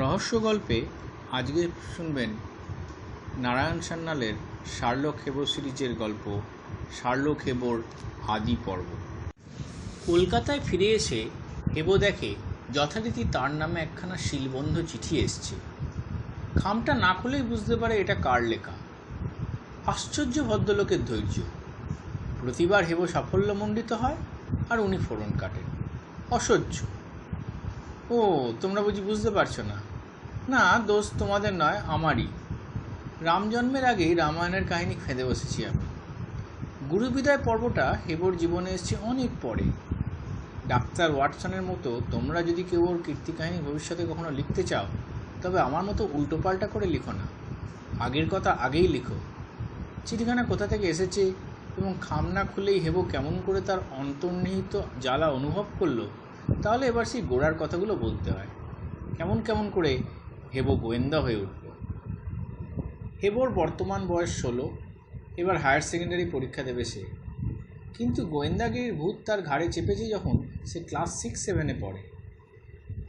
রহস্য গল্পে আজকে শুনবেন নারায়ণ সান্যালের শার্লক হেবো সিরিজের গল্প শার্লক হেবোর আদি পর্ব। কলকাতায় ফিরে এসে হেবো দেখে যথারীতি তার নামে একখানা শিলবন্ধ চিঠি এসছে। খামটা না খুলেই বুঝতে পারে এটা কার লেখা। আশ্চর্য ভদ্রলোকের ধৈর্য। প্রতিবার হেবো সাফল্যমণ্ডিত হয় আর উনি ফোড়ন কাটেন। অসহ্য। ও, তোমরা বুঝি বুঝতে পারছো না? না, দোষ তোমাদের নয়, আমারই। রাম জন্মের আগেই রামায়ণের কাহিনী ফেঁদে বসেছি আমি। গুরুবিদায় পর্বটা হেবোর জীবনে এসছে অনেক পরে। ডাক্তার ওয়াটসনের মতো তোমরা যদি কেউ ওর কীর্তি কাহিনী ভবিষ্যতে কখনো লিখতে চাও, তবে আমার মতো উল্টোপাল্টা করে লিখো না। আগের কথা আগেই লিখো। চিঠিখানা কোথা থেকে এসেছে এবং খাম না খুলেই হেবো কেমন করে তার অন্তর্নিহিত জ্বালা অনুভব করলো, তাহলে এবার সেই গোড়ার কথাগুলো বলতে হয়। কেমন কেমন করে হেবো গোয়েন্দা হয়ে উঠল। হেবোর বর্তমান বয়স 16। এবার হায়ার সেকেন্ডারি পরীক্ষা দেবে সে। কিন্তু গোয়েন্দাগিরির ভূত তার ঘাড়ে চেপেছে যখন সে ক্লাস 6-7-এ পড়ে।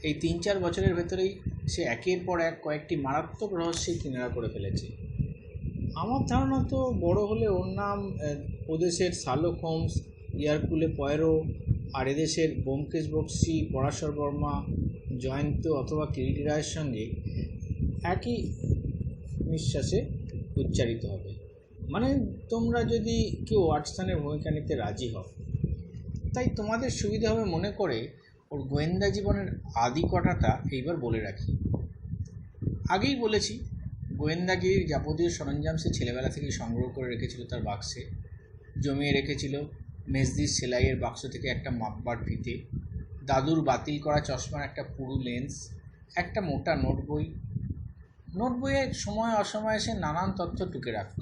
এই 3-4 বছরের ভেতরেই সে একের পর এক কয়েকটি মারাত্মক রহস্যের কিনারা করে ফেলেছে। আমার ধারণা তো বড় হলে ওর নাম ওদেশের শার্লক হোমস, ইয়ারকুলে পয়েরো, আর এদেশের ব্যোমকেশ বক্সী, পরাশর বর্মা, জয়ন্ত অথবা কিরিটি রায়ের সঙ্গে একই নিঃশ্বাসে উচ্চারিত হবে। মানে তোমরা যদি কেউ ওয়াটসনের ভূমিকা নিতে রাজি হও, তাই তোমাদের সুবিধা হবে মনে করে ওর গোয়েন্দা জীবনের আদি কটাটা এইবার বলে রাখি। আগেই বলেছি, গোয়েন্দাগিরির যাবতীয় সরঞ্জাম সে ছেলেবেলা থেকেই সংগ্রহ করে রেখেছিল তার বাক্সে। জমিয়ে রেখেছিল মেজদির সেলাইয়ের বাক্স থেকে একটা মাপবার ফিতে, দাদুর বাতিল করা চশমার একটা পুরু লেন্স, একটা মোটা নোট বই। নোট বইয়ে সময় অসময়ে সে নানান তথ্য টুকে রাখত।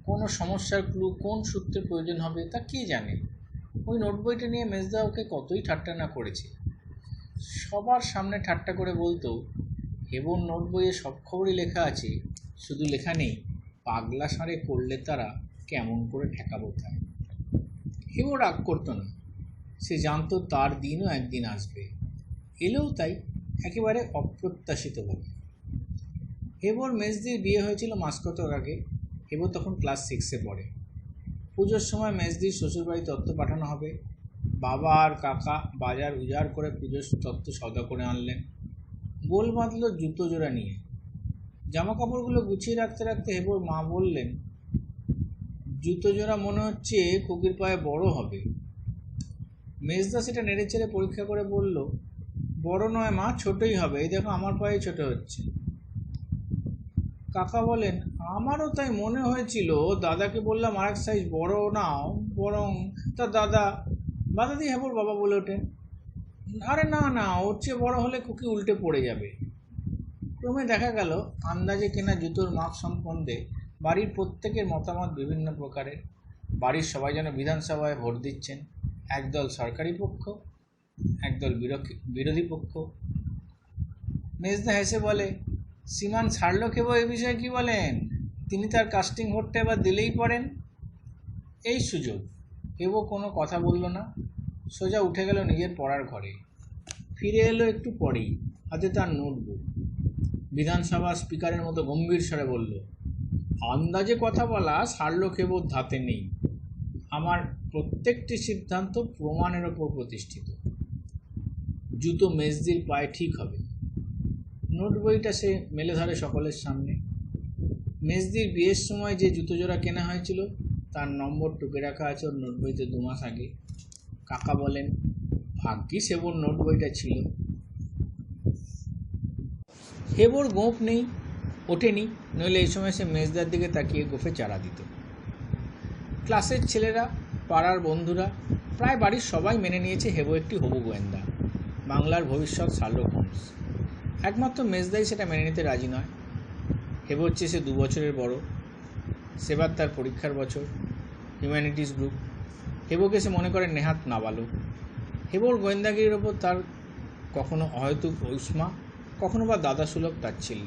কোনো সমস্যার ক্লু কোন সূত্রে প্রয়োজন হবে তা কে জানে। ওই নোট বইটা নিয়ে মেজদা ওকে কতই ঠাট্টা না করেছে। সবার সামনে ঠাট্টা করে বলতো, হেবোর নোট বইয়ে সব খবরই লেখা আছে, শুধু লেখা নেই পাগলা ষাঁড়ে করলে তারা কেমন করে ঠেকাবো তাই। হেবো রাগ করতো না। সে জানতো তার দিনও একদিন আসবে। এলেও তাই একেবারে অপ্রত্যাশিতভাবে। হেবোর মেজদির বিয়ে হয়েছিল মাস কতক আগে। হেবো তখন ক্লাস 6-এ পড়ে। পুজোর সময় মেজদির শ্বশুরবাড়ি তত্ত্ব পাঠানো হবে। বাবা আর কাকা বাজার উজাড় করে পুজোর তত্ত্ব সওদা করে আনলেন। গোল বাঁধল জুতো জোড়া নিয়ে। জামা কাপড়গুলো গুছিয়ে রাখতে রাখতে হেবোর মা বললেন, জুতো জোড়া মনে হচ্ছে খুকির পায়ে বড় হবে। মেজদা সেটা নেড়েচেড়ে পরীক্ষা করে বলল, বড় নয় মা, ছোটই হবে, এই দেখো আমার পায়ে ছোট হচ্ছে। কাকা বলেন, আমারও তাই মনে হয়েছিল, দাদাকে বললাম আরেক সাইজ বড় নাও বরং। তা দাদা দিয়ে হেবোর বাবা বলে ওঠেন, আরে না না, ওর চেয়ে বড় হলে খুকি উল্টে পড়ে যাবে। ক্রমে দেখা গেল আন্দাজে কেনা জুতোর মাপ সম্বন্ধে বাড়ির প্রত্যেকের মতামত বিভিন্ন প্রকারের। বাড়ির সবাই যেন বিধানসভায় ভোট দিচ্ছেন। একদল সরকারি পক্ষ, একদল বিরোধী পক্ষ। মেজদা হেসে বলে, শ্রীমান শার্লক হেবো এ বিষয়ে কি বলেন? তিনি তার কাস্টিং ভোটটা এবার দিলেই পড়েন। এই সুযোগ। হেবো কোনো কথা বলল না, সোজা উঠে গেল নিজের পড়ার ঘরে। ফিরে এলো একটু পরেই, হাতে তার নোটবুক। বিধানসভা স্পিকারের মতো গম্ভীর স্বরে বলল, আন্দাজে কথা বলা শার্লক হেবোর ধাতে নেই। আমার প্রত্যেকটি সিদ্ধান্ত প্রমাণের ওপর প্রতিষ্ঠিত। জুতো মেজদির পায়ে ঠিক হবে। নোট বইটা সে মেলে ধরে সকলের সামনে। মেজদির বিয়ের সময় যে জুতো জোড়া কেনা হয়েছিল তার নম্বর টুকে রাখা আছে ওর নোট বইতে 2 মাস আগে। কাকা বলেন, ভাগ্যিস হেবোর নোট বইটা ছিল। হেবোর গোঁফ নেই, ওঠেনি, নইলে এই সময় সে মেজদার দিকে তাকিয়ে গোঁফে চারা দিত। ক্লাসের ছেলেরা, পাড়ার বন্ধুরা, প্রায় বাড়ির সবাই মেনে নিয়েছে হেবো একটি হবু গোয়েন্দা, বাংলার ভবিষ্যৎ শার্লক হোমস। একমাত্র মেজদাই সেটা মেনে নিতে রাজি নয়। হেবোর চেয়ে সে 2 বছরের বড়। সেবার তার পরীক্ষার বছর, হিউম্যানিটিস গ্রুপ। হেবোকে সে মনে করে নেহাত নাবালক। হেবোর গোয়েন্দাগিরির ওপর তার কখনো অহেতুক উষ্মা, কখনো বা দাদাসুলভ তাচ্ছিল্য।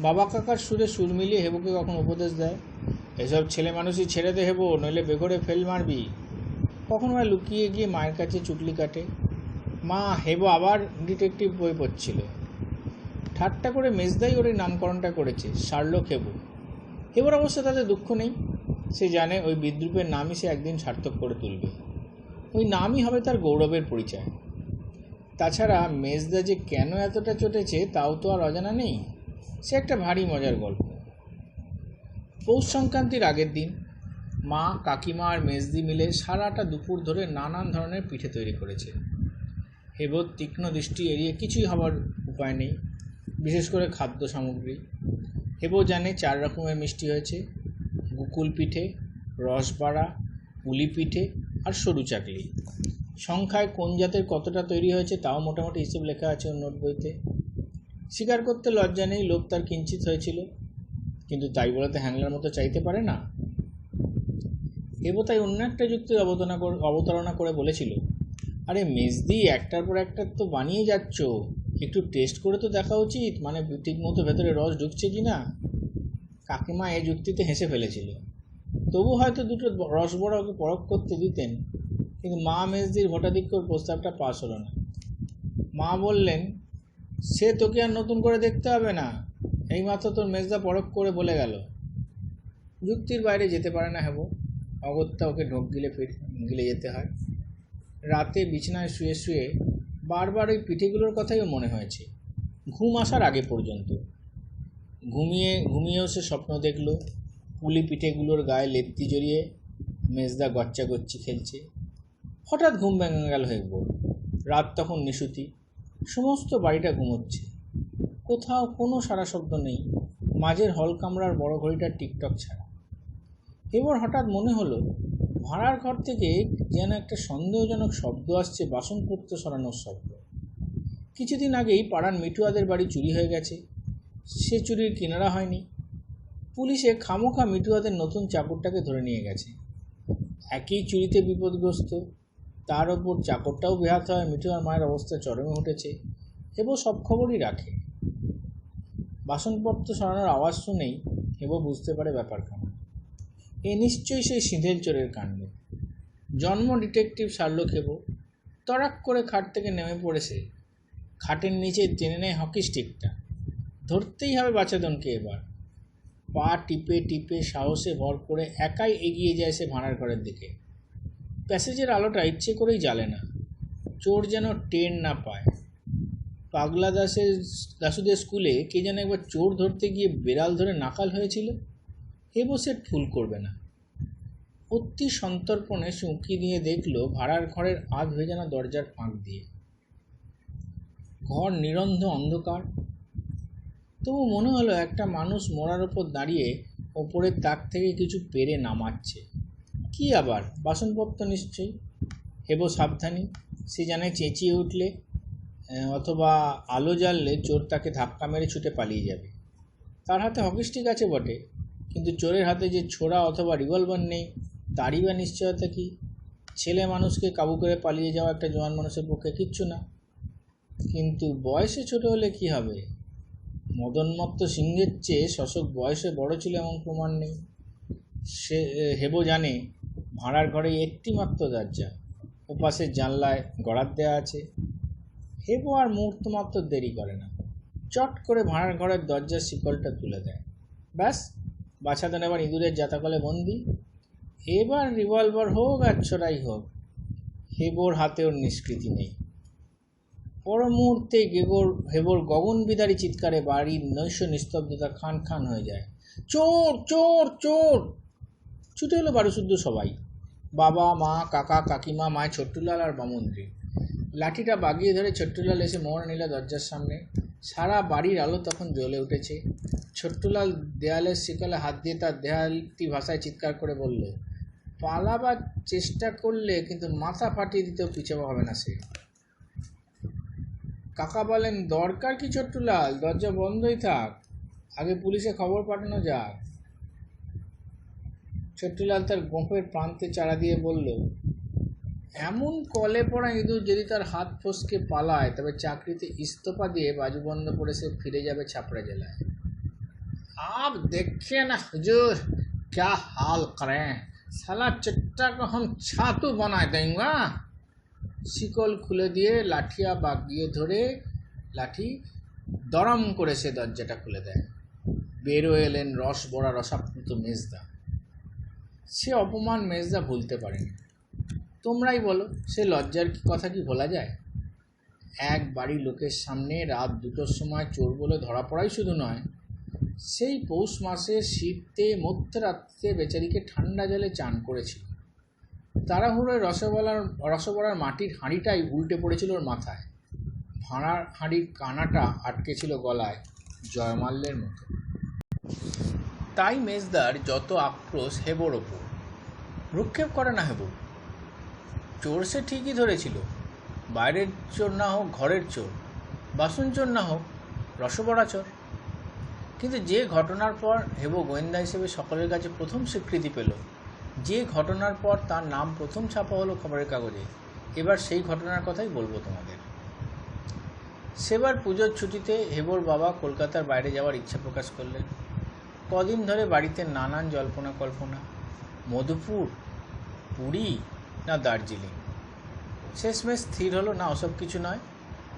বাবা কাকার সুরে সুর মিলিয়ে হেবোকে কখনো উপদেশ দেয়, এসব ছেলে মানুষই ছেড়ে দে হেবো, নইলে বেঘরে ফেল মারবি। কখনো বা লুকিয়ে গিয়ে মায়ের কাছে চুটলি কাটে। মা হেবো আবার ডিটেকটিভ বই পড়ছিল। ঠাট্টা করে মেজদাই ওর এই নামকরণটা করেছে, শার্লক হেবো। হেবোর অবশ্য তাতে দুঃখ নেই। সে জানে ওই বিদ্রূপের নামই সে একদিন সার্থক করে তুলবে। ওই নামই হবে তার গৌরবের পরিচয়। তাছাড়া মেজদা যে কেন এতটা চটেছে তাও তো আর অজানা নেই। সে একটা ভারী মজার গল্প। পৌষ সংক্রান্তির আগের দিন মা, কাকিমা আর মেজদি মিলে সারাটা দুপুর ধরে নানান ধরনের পিঠে তৈরি করেছে। হেবোর তীক্ষ্ণ দৃষ্টি এড়িয়ে কিছুই হবার উপায় নেই, বিশেষ করে খাদ্য সামগ্রী। হেবো জানে 4 রকমের মিষ্টি হয়েছে: গুকুল পিঠে, রসবাড়া, পুলি পিঠে আর সরু চাকলি। সংখ্যায় কোন জাতের কতটা তৈরি হয়েছে তাও মোটামুটি হিসেব লেখা আছে ওর নোট বইতে। স্বীকার করতে লজ্জা নেই, লোভ তার কিঞ্চিত হয়েছিল, কিন্তু তাই বলে তো হ্যাংলার মতো চাইতে পারে না। হেবো তাই অন্য একটা যুক্তির অবতারণা করে বলেছিল, আরে মেজদি, একটার পর একটা তো বানিয়ে যাচ্ছ, একটু টেস্ট করে তো দেখা উচিত, মানে ঠিক মতো ভেতরে রস ঢুকছে কি না। কাকিমা এই যুক্তিতে হেসে ফেলেছিল, তবু হয়তো দুটো রসবড়া ওকে পরখ করতে দিতেন, কিন্তু মা মেজদির ভোটাধিক্যর প্রস্তাবটা পাস হলো না। মা বললেন, সে তোকে আর নতুন করে দেখতে হবে না, এইমাত্র তোর মেজদা পরখ করে বলে গেল। যুক্তির বাইরে যেতে পারে না হেবো, অগত্যা ওকে ঢোক গিলে যেতে হয়। রাতে বিছানায় শুয়ে শুয়ে বারবার ওই পিঠেগুলোর কথাইও মনে হয়েছে, ঘুম আসার আগে পর্যন্ত। ঘুমিয়েও সে স্বপ্ন দেখল পুলি পিঠেগুলোর গায়ে লেপ্তি জড়িয়ে মেজদা গচ্চাগচ্চি খেলছে। হঠাৎ ঘুম ভেঙে গেল হেবোর। রাত তখন নিশুতি, সমস্ত বাড়িটা ঘুমোচ্ছে, কোথাও কোনো সারা শব্দ নেই, মাঝের হল কামরার বড় ঘড়িটার টিকটক ছাড়া। হেবোর হঠাৎ মনে হলো ভাড়ার ঘর থেকে যেন একটা সন্দেহজনক শব্দ আসছে, বাসনপত্র সরানোর শব্দ। কিছুদিন আগেই পাড়ার মিটুয়াদের বাড়ি চুরি হয়ে গেছে, সে চুরির কিনারা হয়নি। পুলিশে খামোখা মিটুয়াদের নতুন চাকরটাকে ধরে নিয়ে গেছে। একই চুরিতে বিপদগ্রস্ত, তার ওপর চাকরটাও বেহাত হয়। মিটুয়ার মায়ের অবস্থা চরমে উঠেছে। হেবো সব খবরই রাখে। বাসনপত্র সরানোর আওয়াজ শুনেই হেবো বুঝতে পারে ব্যাপারখানা। এ নিশ্চয়ই সেই সিঁধেল চোরের কাণ্ড। জন্ম ডিটেকটিভ শার্লক হেবো। তড়াক করে খাট থেকে নেমে পড়েছে, খাটের নিচে টেনে নেয় হকি স্টিকটা। ধরতেই হবে বাচাদনকে এবার। পা টিপে টিপে সাহসে ভর করে একাই এগিয়ে যায় সে ভাড়ার ঘরের দিকে। প্যাসেজের আলোটা ইচ্ছে করেই জ্বালে না, চোর যেন টের না পায়। পাগলা দাসুদের স্কুলে কে যেন একবার চোর ধরতে গিয়ে বেড়াল ধরে নাকাল হয়েছিল। হেবো সে ভুল করবে না। অতি সন্তর্পণে সে উঁকি দিয়ে দেখল ভাড়ার ঘরের আধ ভেজানো দরজার ফাঁক দিয়ে। ঘর নিরন্ধ অন্ধকার, তবু মনে হলো একটা মানুষ মোড়ার ওপর দাঁড়িয়ে ওপরের তাক থেকে কিছু পেরে নামাচ্ছে। কি আবার? বাসনপত্র নিশ্চয়ই। হেবো সাবধানী, সে জানে চেঁচিয়ে উঠলে অথবা আলো জ্বাললে চোর তাকে ধাক্কা মেরে ছুটে পালিয়ে যাবে। তার হাতে হকি স্টিক আছে বটে, কিন্তু চোরের হাতে যে ছোড়া অথবা রিভলভার নেই তারই বা নিশ্চয়তা কি? ছেলে মানুষকে কাবু করে পালিয়ে যাওয়া একটা জোয়ান মানুষের পক্ষে কিচ্ছু না। কিন্তু বয়সে ছোট হলে কি হবে? মদনমত্ত সিংহের চেয়ে শশক বয়সে বড় ছিল এমন প্রমাণ নেই। সে হেবো জানে ভাড়ার ঘরে একটি মাত্র দরজা, ওপাশের জানলায় গড়াত দেওয়া আছে। হেবো আর মুহূর্ত মাত্র দেরি করে না, চট করে ভাড়ার ঘরের দরজার শিকলটা তুলে দেয়। ব্যাস, বাছাধন এবার ইঁদুরের জাতাকলে বন্দি। এবার রিভলভার হোক আর ছোড়াই হোক, হেবোর হাতে ওর নিষ্কৃতি নেই। পর মুহূর্তে হেবোর গগনবিদারী চিৎকারে বাড়ির নৈশ নিস্তব্ধতা খান খান হয়ে যায়। চোর চোর চোর! ছুটে এলো বাড়িশুদ্ধ সবাই, বাবা, মা, কাকা, কাকিমা, মায় ছোট্টুলাল আর বামুন্দ্রী। লাঠিটা বাগিয়ে ধরে ছোট্টুলাল এসে মোহর নিল দরজার সামনে। সারা বাড়ির আলো তখন জ্বলে উঠেছে। ছোট্টুলাল দেয়ালের শিকলে হাত দিয়ে তার দেহালটি ভাষায় চিৎকার করে বলল, পালাবার চেষ্টা করলে কিন্তু মাথা ফাটিয়ে দিতেও পিছাবো হবে না সে। কাকা বলেন, দরকার কি ছোট্টুলাল, দরজা বন্ধই থাক, আগে পুলিশে খবর পাঠানো যাক। ছোট্টুলাল তার গোঁফের প্রান্তে চাড়া দিয়ে বলল, এমন কলে পড়া ইঁদুর যদি তার হাত ফসকে পালায় তবে চাকরিতে ইস্তফা দিয়ে বাজু বন্ধ করে সে ফিরে যাবে ছাপড়া জেলায়। आप देखिए ना हुजूर, क्या हाल करें, साला चिट्टा को हम छातू बना देंगे। শিকল খুলে দিয়ে লাঠি দরম করে সে দরজাটা খুলে দেয়। বেরো এলেন রস বড়া রসাপ্লুত মেজদা। সে অপমান মেজদা ভুলতে পারেনি। তোমরাই বলো, সে লজ্জার কথা কি ভোলা যায়? এক বাড়ির লোকের সামনে রাত 2টোর সময় চোর বলে ধরা পড়াই শুধু নয়, সেই পৌষ মাসের শীতে মধ্যরাত্রে বেচারিকে ঠান্ডা জলে চান করেছিল। তাড়াহুড়োয় রসবড়ার মাটির হাঁড়িটাই উল্টে পড়েছিল ওর মাথায়। ভাঁড়ার হাঁড়ির কানাটা আটকে ছিল গলায় জয়মাল্যের মতো। তাই মেজদার যত আক্রোশ হেবোর ওপর। ভ্রুক্ষেপ করে না হেবো। চোর সে ঠিকই ধরেছিল, বাইরের চোর না হোক ঘরের চোর, বাসন চোর না হোক রসবড়া চোর। কিন্তু যে ঘটনার পর হেবো গোয়েন্দা হিসেবে সকলের কাছে প্রথম স্বীকৃতি পেল, যে ঘটনার পর তার নাম প্রথম ছাপা হলো খবরের কাগজে, এবার সেই ঘটনার কথাই বলবো তোমাদের। সেবার পুজোর ছুটিতে হেবোর বাবা কলকাতার বাইরে যাওয়ার ইচ্ছা প্রকাশ করলেন। কদিন ধরে বাড়িতে নানান জল্পনা কল্পনা, মধুপুর, পুরী না দার্জিলিং। শেষমেশ স্থির হলো না, ওসব কিছু নয়,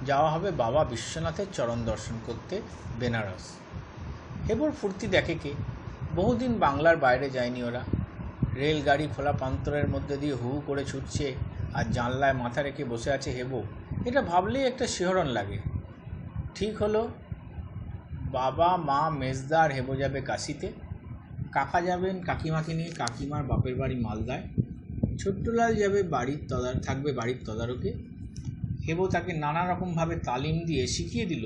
যাওয়া হবে বাবা বিশ্বনাথের চরণ দর্শন করতে বেনারস। হেবোর ফুর্তি দেখে কে? বহুদিন বাংলার বাইরে যায়নি ওরা। রেলগাড়ি খোলা প্রান্তরের মধ্যে দিয়ে হু করে ছুটছে আর জানলায় মাথা রেখে বসে আছে হেবো, এটা ভাবলেই একটা শিহরণ লাগে। ঠিক হলো, বাবা মা মেজদা আর হেবো যাবে কাশিতে, কাকা যাবেন কাকিমাকে নিয়ে কাকিমার বাপের বাড়ি মালদায়, ছোট্টলাল যাবে থাকবে বাড়ির তদারকে। হেবো তাকে নানা রকমভাবে তালিম দিয়ে শিখিয়ে দিল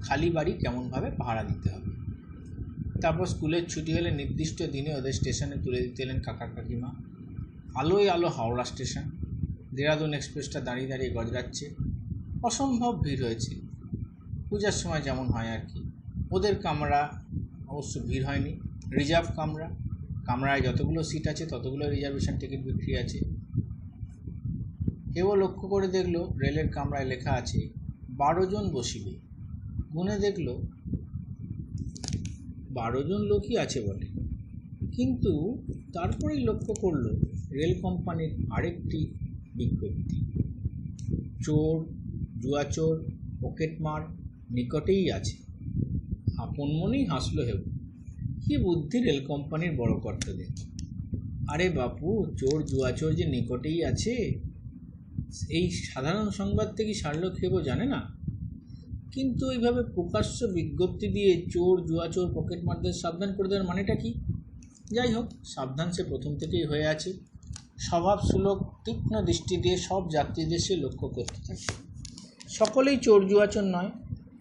খালি বাড়ি কেমনভাবে পাহারা দিতে হবে। তারপর স্কুলের ছুটি হলে নির্দিষ্ট দিনে ওদের স্টেশনে তুলে দিতে এলেন কাকা কাকিমা। আলোয় আলো হাওড়া স্টেশন। দেরাদুন এক্সপ্রেসটা দাঁড়িয়ে দাঁড়িয়ে গজরাচ্ছে। অসম্ভব ভিড় হয়েছে, পূজার সময় যেমন হয় আর কি। ওদের কামরা অবশ্য ভিড় হয়নি, রিজার্ভ কামরায় যতগুলো সিট আছে ততগুলো রিজার্ভেশন টিকিট বিক্রি আছে। কেউ লক্ষ্য করে দেখলো রেলের কামরায় লেখা আছে 12 জন বসিবে। গুনে দেখলো 12 জন লোকই আছে বলে, কিন্তু তারপরেই লক্ষ্য করলো রেল কোম্পানির আরেকটি বিজ্ঞপ্তি, চোর, জুয়াচোর, পকেটমার নিকটেই আছে। আপন মনেই হাসলো হেবো। কি বুদ্ধি রেল কোম্পানির বড় কর্তাদের! আরে বাপু, চোর জুয়াচোর যে নিকটেই আছে, এই সাধারণ সংবাদ থেকে শার্লক হেবো জানে না। কিন্তু এইভাবে প্রকাশ্য বিজ্ঞপ্তি দিয়ে চোর জুয়াচোর পকেটমারদের সাবধান করে দেওয়ার মানেটা কি? যাই হোক, সাবধান সে প্রথম থেকেই হয়ে আছে। স্বভাব সুলভ তীক্ষ্ণ দৃষ্টি দিয়ে সব যাত্রীদের সে লক্ষ্য করতে থাকে। সকলেই চোর জুয়াচোর নয়,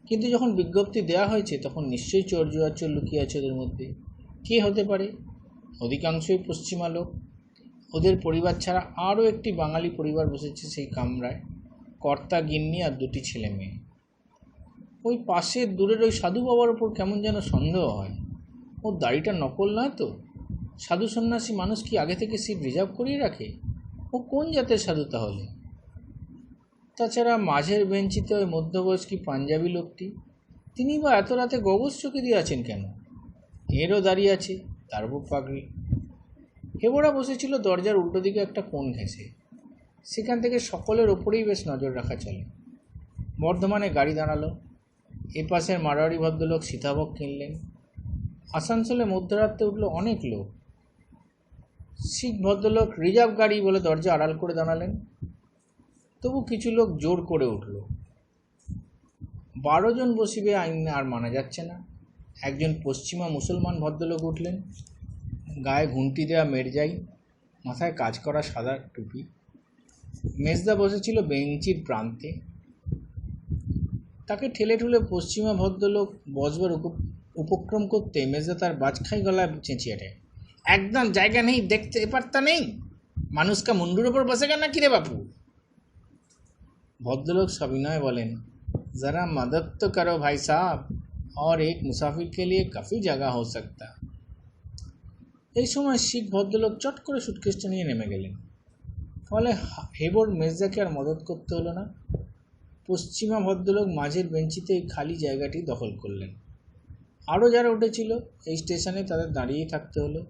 কিন্তু যখন বিজ্ঞপ্তি দেওয়া হয়েছে তখন নিশ্চয়ই চোর জুয়াচোর লুকিয়ে আছে ওদের মধ্যে। কে হতে পারে? অধিকাংশই পশ্চিমা লোক। ওদের পরিবার ছাড়া আরও একটি বাঙালি পরিবার বসেছে সেই কামরায়, কর্তা গিন্নি আর 2টি ছেলে মেয়ে। ওই পাশের দূরের ওই সাধু বাবার ওপর কেমন যেন সন্দেহ হয়। ওর দাড়িটা নকল নয় তো? সাধু সন্ন্যাসী মানুষ কি আগে থেকে সিট রিজার্ভ করিয়ে রাখে? ও কোন জাতের সাধু তাহলে? তাছাড়া মাঝের বেঞ্চিতে ওই মধ্যবয়স্কী পাঞ্জাবি লোকটি, তিনি বা এত রাতে গগস চোখে দিয়ে আছেন কেন? এরও দাঁড়িয়ে আছে, তার উপর পাগড়ি। হেবোরা বসেছিল দরজার উল্টো দিকে একটা কোণ ঘেঁষে। সেখান থেকে সকলের ওপরেই বেশ নজর রাখা চলে। বর্ধমানে গাড়ি দাঁড়ালো। এপাশের মারোয়ারি ভদ্রলোক সীতাভোগ কিনলেন। আসানসোলে মধ্যরাত্রে উঠল অনেক লোক। শিখ ভদ্রলোক রিজার্ভ গাড়ি বলে দরজা আড়াল করে দাঁড়ালেন। তবু কিছু লোক জোর করে উঠল। 12 জন বসিবে আইন আর মানা যাচ্ছে না। একজন পশ্চিমা মুসলমান ভদ্রলোক উঠলেন, গায়ে ঘুঁটি দেওয়া মেরজাই, মাথায় কাজ করা সাদা টুপি। মেজদা বসেছিল বেঞ্চির প্রান্তে। তাকে ঠেলে ঠুলে পশ্চিমা ভদ্রলোক বসবার উপক্রম করতে মেজদা তার বাজখাই গলায় চেঁচিয়ে ওঠে, একদম জায়গা নেই, দেখতে পারতা নেই, মানুষকা মুন্ডুর ওপর বসেগা না কিরে বাপু? ভদ্রলোক সবিনয় বলেন, जरा मदद तो करो भाई साहब, और एक मुसाफिर के लिए काफ़ी जगह हो सकता। এই সময় শিখ ভদ্রলোক চট করে সুটকেসটা নিয়ে নেমে গেলেন। ফলে হেবোর মেজদাকে আর মদত করতে হলো না। পশ্চিমা ভদ্রলোক মাঝের বেঞ্চিতে এই খালি জায়গাটি দখল করলেন। আরও যারা উঠেছিল এই স্টেশনে তাদের দাঁড়িয়েই থাকতে হলো।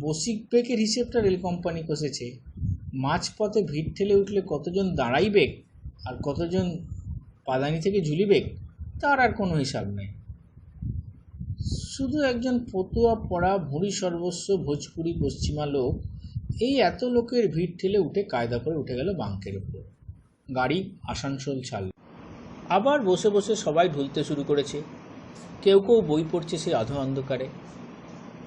বসিক পেকের হিসেবটা রেল কোম্পানি কষেছে। মাঝপথে ভিড় ঠেলে উঠলে কতজন দাঁড়াইবে আর কতজন পাদানি থেকে ঝুলিবে তার আর কোনো হিসাব নেই। শুধু একজন পতুয়া পড়া ভুঁড়ি সর্বস্ব ভোজপুরি পশ্চিমা লোক এই এত লোকের ভিড় ঠেলে উঠে কায়দা করে উঠে গেল বাঙ্কের উপর। গাড়ি আসানসোল ছাড়ল। আবার বসে বসে সবাই ঢুলতে শুরু করেছে। কেউ কেউ বই পড়ছে সেই আধো অন্ধকারে।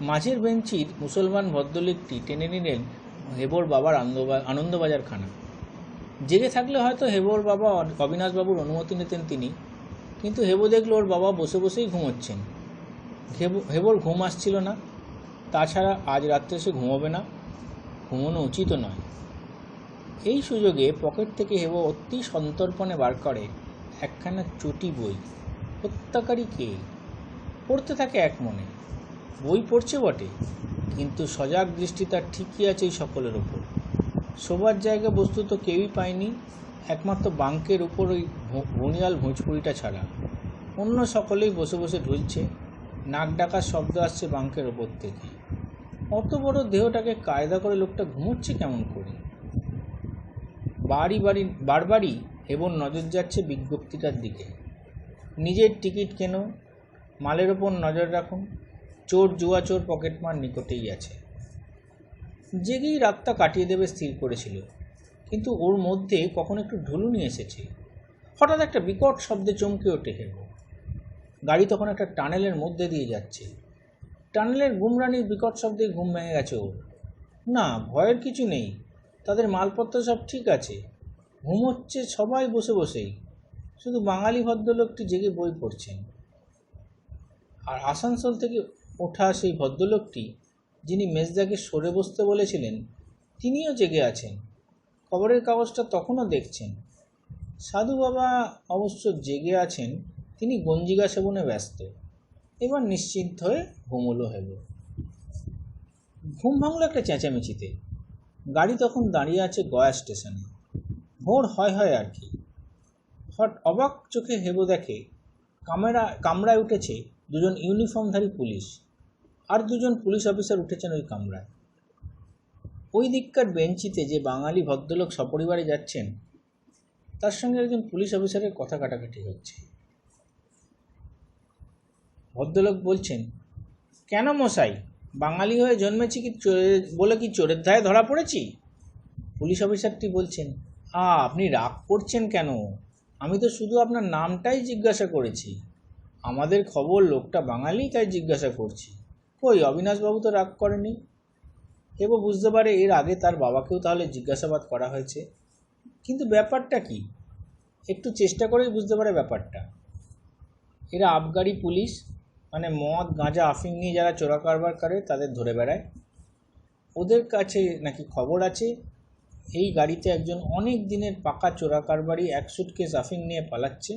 মাঝের বেঞ্চির মুসলমান ভদ্রলোকটি টেনে নিলেন হেবর বাবার আনন্দবাজার খানা। জেগে থাকলে হয়তো হেবর বাবা অবিনাশবাবুর অনুমতি নিতেন তিনি, কিন্তু হেবো দেখল ওর বাবা বসে বসেই ঘুমোচ্ছেন। হেবর ঘুম আসছিল না, তাছাড়া আজ রাত্রে সে ঘুমোবে না, ঘুমোনো উচিতও নয়। এই সুযোগে পকেট থেকে হেবো অতি সন্তর্পণে বার করে একখানা চটি বই। হত্যাকারী কে? পড়তে থাকে এক মনে। বই পড়ছে বটে, কিন্তু সজাগ দৃষ্টি তার ঠিকই আছে এই সকলের ওপর। শোবার জায়গা বস্তুত কেউই পায়নি, একমাত্র বাঙ্কের উপর ওই ভুঁড়িয়াল ভোজপুরিটা ছাড়া। অন্য সকলেই বসে বসে ঢুলছে। নাক ডাকার শব্দ আসছে বাঙ্কের ওপর থেকে। অত বড় দেহটাকে কায়দা করে লোকটা ঘুমোচ্ছে কেমন করে? বারবারই হেবর নজর যাচ্ছে বিজ্ঞপ্তিটার দিকে। নিজের টিকিট কেন, মালের ওপর নজর রাখুন, চোর জুয়াচোর পকেটমার নিকটেই আছে। জেগেই রাতটা কাটিয়ে দেবে স্থির করেছিল, কিন্তু ওর মধ্যে কখন একটু ঢুলুনি এসেছে। হঠাৎ একটা বিকট শব্দে চমকে ওঠে হেবো। গাড়ি তখন একটা টানেলের মধ্যে দিয়ে যাচ্ছে। টানেলের গুমরানির বিকট শব্দে ঘুম ভেঙে গেছে ওর। না, ভয়ের কিছু নেই, তাদের মালপত্র সব ঠিক আছে। ঘুমোচ্ছে সবাই বসে বসেই, শুধু বাঙালি ভদ্রলোকটি জেগে বই পড়ছেন। আর আসানসোল থেকে ওঠা সেই ভদ্রলোকটি, যিনি মেজদাকে সরে বসতে বলেছিলেন, তিনিও জেগে আছেন। খবরের কাগজটা তখনও দেখছেন। সাধু বাবা অবশ্য জেগে আছেন, তিনি গঞ্জিকা সেবনে ব্যস্ত। এবার নিশ্চিন্ত হয়ে ঘুমোলো হেবো। ঘুম ভাঙল একটা চেঁচামেচিতে। গাড়ি তখন দাঁড়িয়ে আছে গয়া স্টেশনে। ভোর হয় আর কি। অবাক চোখে হেবো দেখে কামরায় উঠেছে দুজন ইউনিফর্মধারী পুলিশ, আর দুজন পুলিশ অফিসার উঠেছেন ওই কামরায়। ওই দিককার বেঞ্চিতে যে বাঙালি ভদ্রলোক সপরিবারে যাচ্ছেন, তার সঙ্গে একজন পুলিশ অফিসারের কথা কাটাকাটি হচ্ছে। ভদ্রলোক বলছেন, কেন মশাই, বাঙালি হয়ে জন্মেছি কি বলে কি চোরের ধায়ে ধরা পড়েছি? পুলিশ অফিসারটি বলছেন, আপনি রাগ করছেন কেন? আমি তো শুধু আপনার নামটাই জিজ্ঞাসা করেছি। আমাদের খবর লোকটা বাঙালি, তাই জিজ্ঞাসা করছি। কই, অবিনাশবাবু তো রাগ করেনি। হেবো বুঝতে পারে এর আগে তার বাবাকেও তাহলে জিজ্ঞাসাবাদ করা হয়েছে। কিন্তু ব্যাপারটা কি? একটু চেষ্টা করেই বুঝতে পারে ব্যাপারটা। এরা আবগারি পুলিশ, মানে মদ গাঁজা আফিং নিয়ে যারা চোরা কারবার করে তাদের ধরে বেড়ায়। ওদের কাছে নাকি খবর আছে এই গাড়িতে একজন অনেক দিনের পাকা চোরা কারবারি এক সুটকেস আফিং নিয়ে পালাচ্ছে।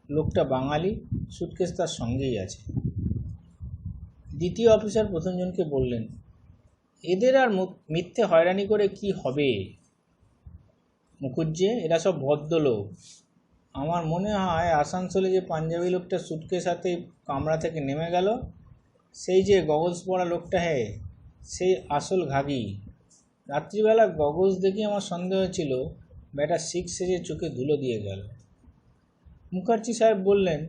লোকটা বাঙালি, সুটকেস তার সঙ্গেই আছে। দ্বিতীয় অফিসার প্রথমজনকে বললেন, এদের আর মিথ্যে হয়রানি করে কি হবে মুখুজ্জে? এরা সব ভদ্রলোক। আমার মনে হয় আসানসোলে যে পাঞ্জাবি লোকটা সুটকেস হাতে কামরা থেকে নেমে গেল, সেই যে গগলস পরা লোকটা, সেই আসল ঘাগি। রাত্রিবেলা গগলস দেখে আমার সন্দেহ হয়েছিল ব্যাটা শিখ সেজে চোখে ধুলো দিয়ে গেল। মুখার্জি সাহেব বললেন,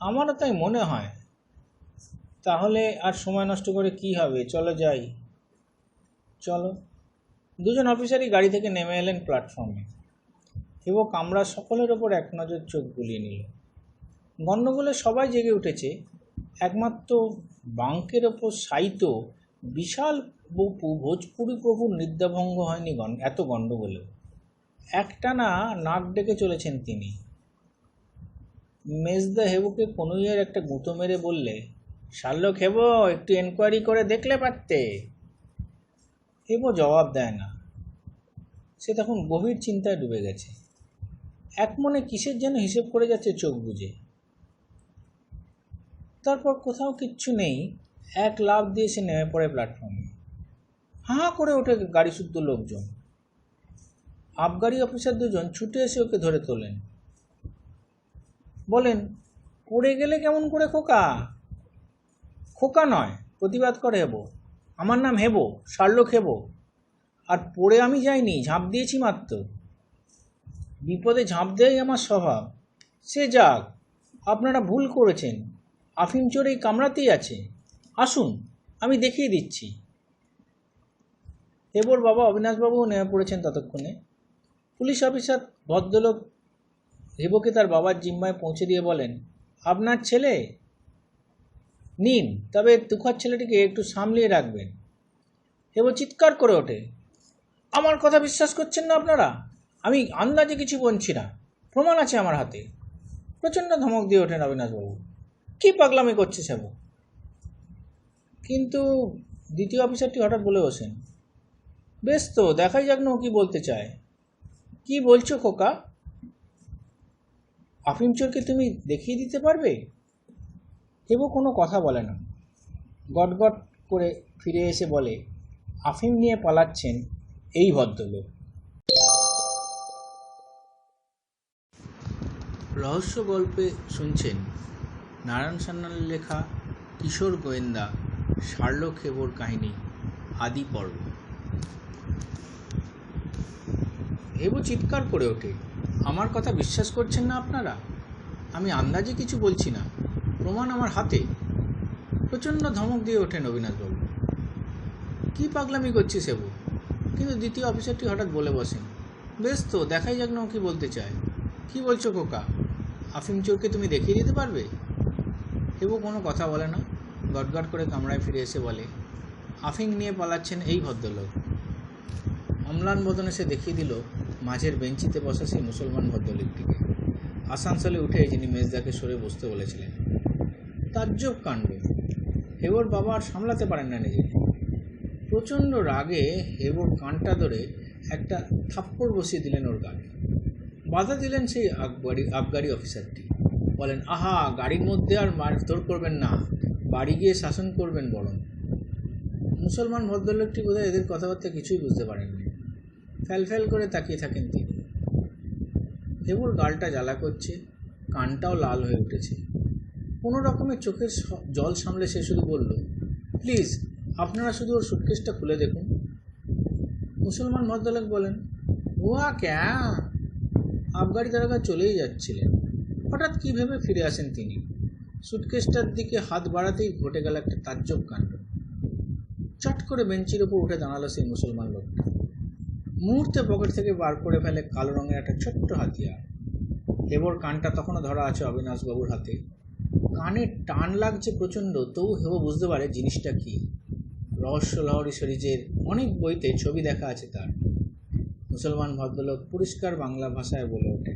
আমারও তাই মনে হয়। তাহলে আর সময় নষ্ট করে কি হবে, চলো যাই। চলো। দুজন অফিসারই গাড়ি থেকে নেমে এলেন প্ল্যাটফর্মে। হেবো কামরা সকলের ওপর এক নজর চোখ বুলিয়ে নিল। গণ্ডগোলে সবাই জেগে উঠেছে, একমাত্র বাঙ্কের ওপর শায়িত বিশাল বপু ভোজপুরি প্রভুর নিদ্রাভঙ্গ হয়নি এত গণ্ডগোলেও। একটানা নাক ডেকে চলেছেন তিনি। মেজদা হেবুকে কনুইয়ের একটা গুঁতো মেরে বললে, শার্লক হেবো, একটু এনকোয়ারি করে দেখলে পারতে। হেবো জবাব দেয় না। সে তখন গভীর চিন্তায় ডুবে গেছে। এক মনে কিসের যেন হিসেব করে যাচ্ছে চোখ বুজে। তারপর কোথাও কিচ্ছু নেই, এক লাফ দিয়ে সে নেমে পড়ে প্ল্যাটফর্মে। হাঁ করে ওঠে গাড়ি শুদ্ধ লোকজন। আবগারি অফিসার দুজন ছুটে এসে ওকে ধরে তোলেন। বলেন, পড়ে গেলে কেমন করে খোকা? খোকা নয়, প্রতিবাদ করে হেবো। আমার নাম হেবো, শার্লক হেবো। আর পড়ে আমি যাইনি, ঝাঁপ দিয়েছি মাত্র। বিপদে ঝাঁপ দেওয়াই আমার স্বভাব। সে যাক, আপনারা ভুল করেছেন, আফিম চোর এই কামরাতেই আছে, আসুন আমি দেখিয়ে দিচ্ছি। হেবর বাবা অবিনাশবাবুও নেমে পড়েছেন ততক্ষণে। পুলিশ অফিসার ভদ্রলোক হেবকে তার বাবার জিম্মায় পৌঁছে দিয়ে বলেন, আপনার ছেলে নিন, তবে তুখার ছেলেটিকে একটু সামলিয়ে রাখবেন। হেব চিৎকার করে ওঠে, আমার কথা বিশ্বাস করছেন না আপনারা? আমি আন্দাজে কিছু বলছি না, প্রমাণ আছে আমার হাতে। প্রচণ্ড ধমক দিয়ে ওঠেন অবিনাশবাবু, কী পাগলামি করছে সেব। কিন্তু দ্বিতীয় অফিসারটি হঠাৎ বলে বসেন, বেশ তো, দেখাই যাক না ও কী বলতে চায়। কি বলছো খোকা? আফিম চোরকে তুমি দেখিয়ে দিতে পারবে? হেব কোনো কথা বলে না, গটগট করে ফিরে এসে বলে, আফিম নিয়ে পালাচ্ছেন এই ভদ্রলোক। রহস্য গল্পে শুনছেন নারায়ণ সান্যালের লেখা কিশোর গোয়েন্দা শার্লক হেবর কাহিনী আদি পর্ব। হেব চিৎকার করে ওঠে, আমার কথা বিশ্বাস করছেন না আপনারা? আমি আন্দাজে কিছু বলছি না, প্রমাণ আমার হাতে। প্রচণ্ড ধমক দিয়ে ওঠেন অবিনাশবাবু, কী পাগলামি করছিস হেবু? কিন্তু দ্বিতীয় অফিসারটি হঠাৎ বলে বসেন, বেশ তো, দেখাই যাক না ও কী বলতে চায়। কী বলছো খোকা? আফিম চোরকে তুমি দেখিয়ে দিতে পারবে? হেবু কোনো কথা বলে না, গটগট করে কামরায় ফিরে এসে বলে, আফিম নিয়ে পালাচ্ছেন এই ভদ্রলোক। অম্লান বদনে সে দেখিয়ে দিল মাঝের বেঞ্চিতে বসা সেই মুসলমান ভদ্রলোকটিকে, আসানসোলে উঠে যিনি মেজদাকে সরে বসতে বলেছিলেন। তাজ্জব কাণ্ড! হেবর বাবা আর সামলাতে পারেন না নিজেকে। প্রচণ্ড রাগে হেবর কানটা ধরে একটা থাপ্পড় বসিয়ে দিলেন ওর গায়ে। বাধা দিলেন সেই আবগারি অফিসারটি, বলেন, আহা, গাড়ির মধ্যে আর মারধর করবেন না, বাড়ি গিয়ে শাসন করবেন বরং। মুসলমান ভদ্রলোকটি বোধহয় এদের কথাবার্তা কিছুই বুঝতে পারেননি, ফ্যাল করে তাকিয়ে থাকেন তিনি। হেবর গালটা জ্বালা করছে, কানটাও লাল হয়ে উঠেছে। কোনো রকমের চোখের জল সামলে সে শুধু বলল, প্লিজ আপনারা শুধু ওর সুটকেসটা খুলে দেখুন। মুসলমান ভদ্রলোক বলেন, ওয়া ক্যা? আবগারি দারোগা চলেই যাচ্ছিলেন, হঠাৎ কী ভেবে ফিরে আসেন তিনি। সুটকেসটার দিকে হাত বাড়াতেই ঘটে গেল একটা তাজ্জব কাণ্ড। চট করে বেঞ্চির ওপর উঠে দাঁড়ালো সেই মুসলমান লোকটা। মুহূর্তে পকেট থেকে বার করে ফেলে কালো রঙের একটা ছোট্ট হাতিয়ার। হেবর কানটা তখনও ধরা আছে অবিনাশবাবুর হাতে। কানে টান লাগছে প্রচণ্ড, তবু হেব বুঝতে পারে জিনিসটা কি। রহস্য লহরী সিরিজের অনেক বইতে ছবি দেখা আছে তার। মুসলমান ভদ্রলোক পরিষ্কার বাংলা ভাষায় বলে ওঠে,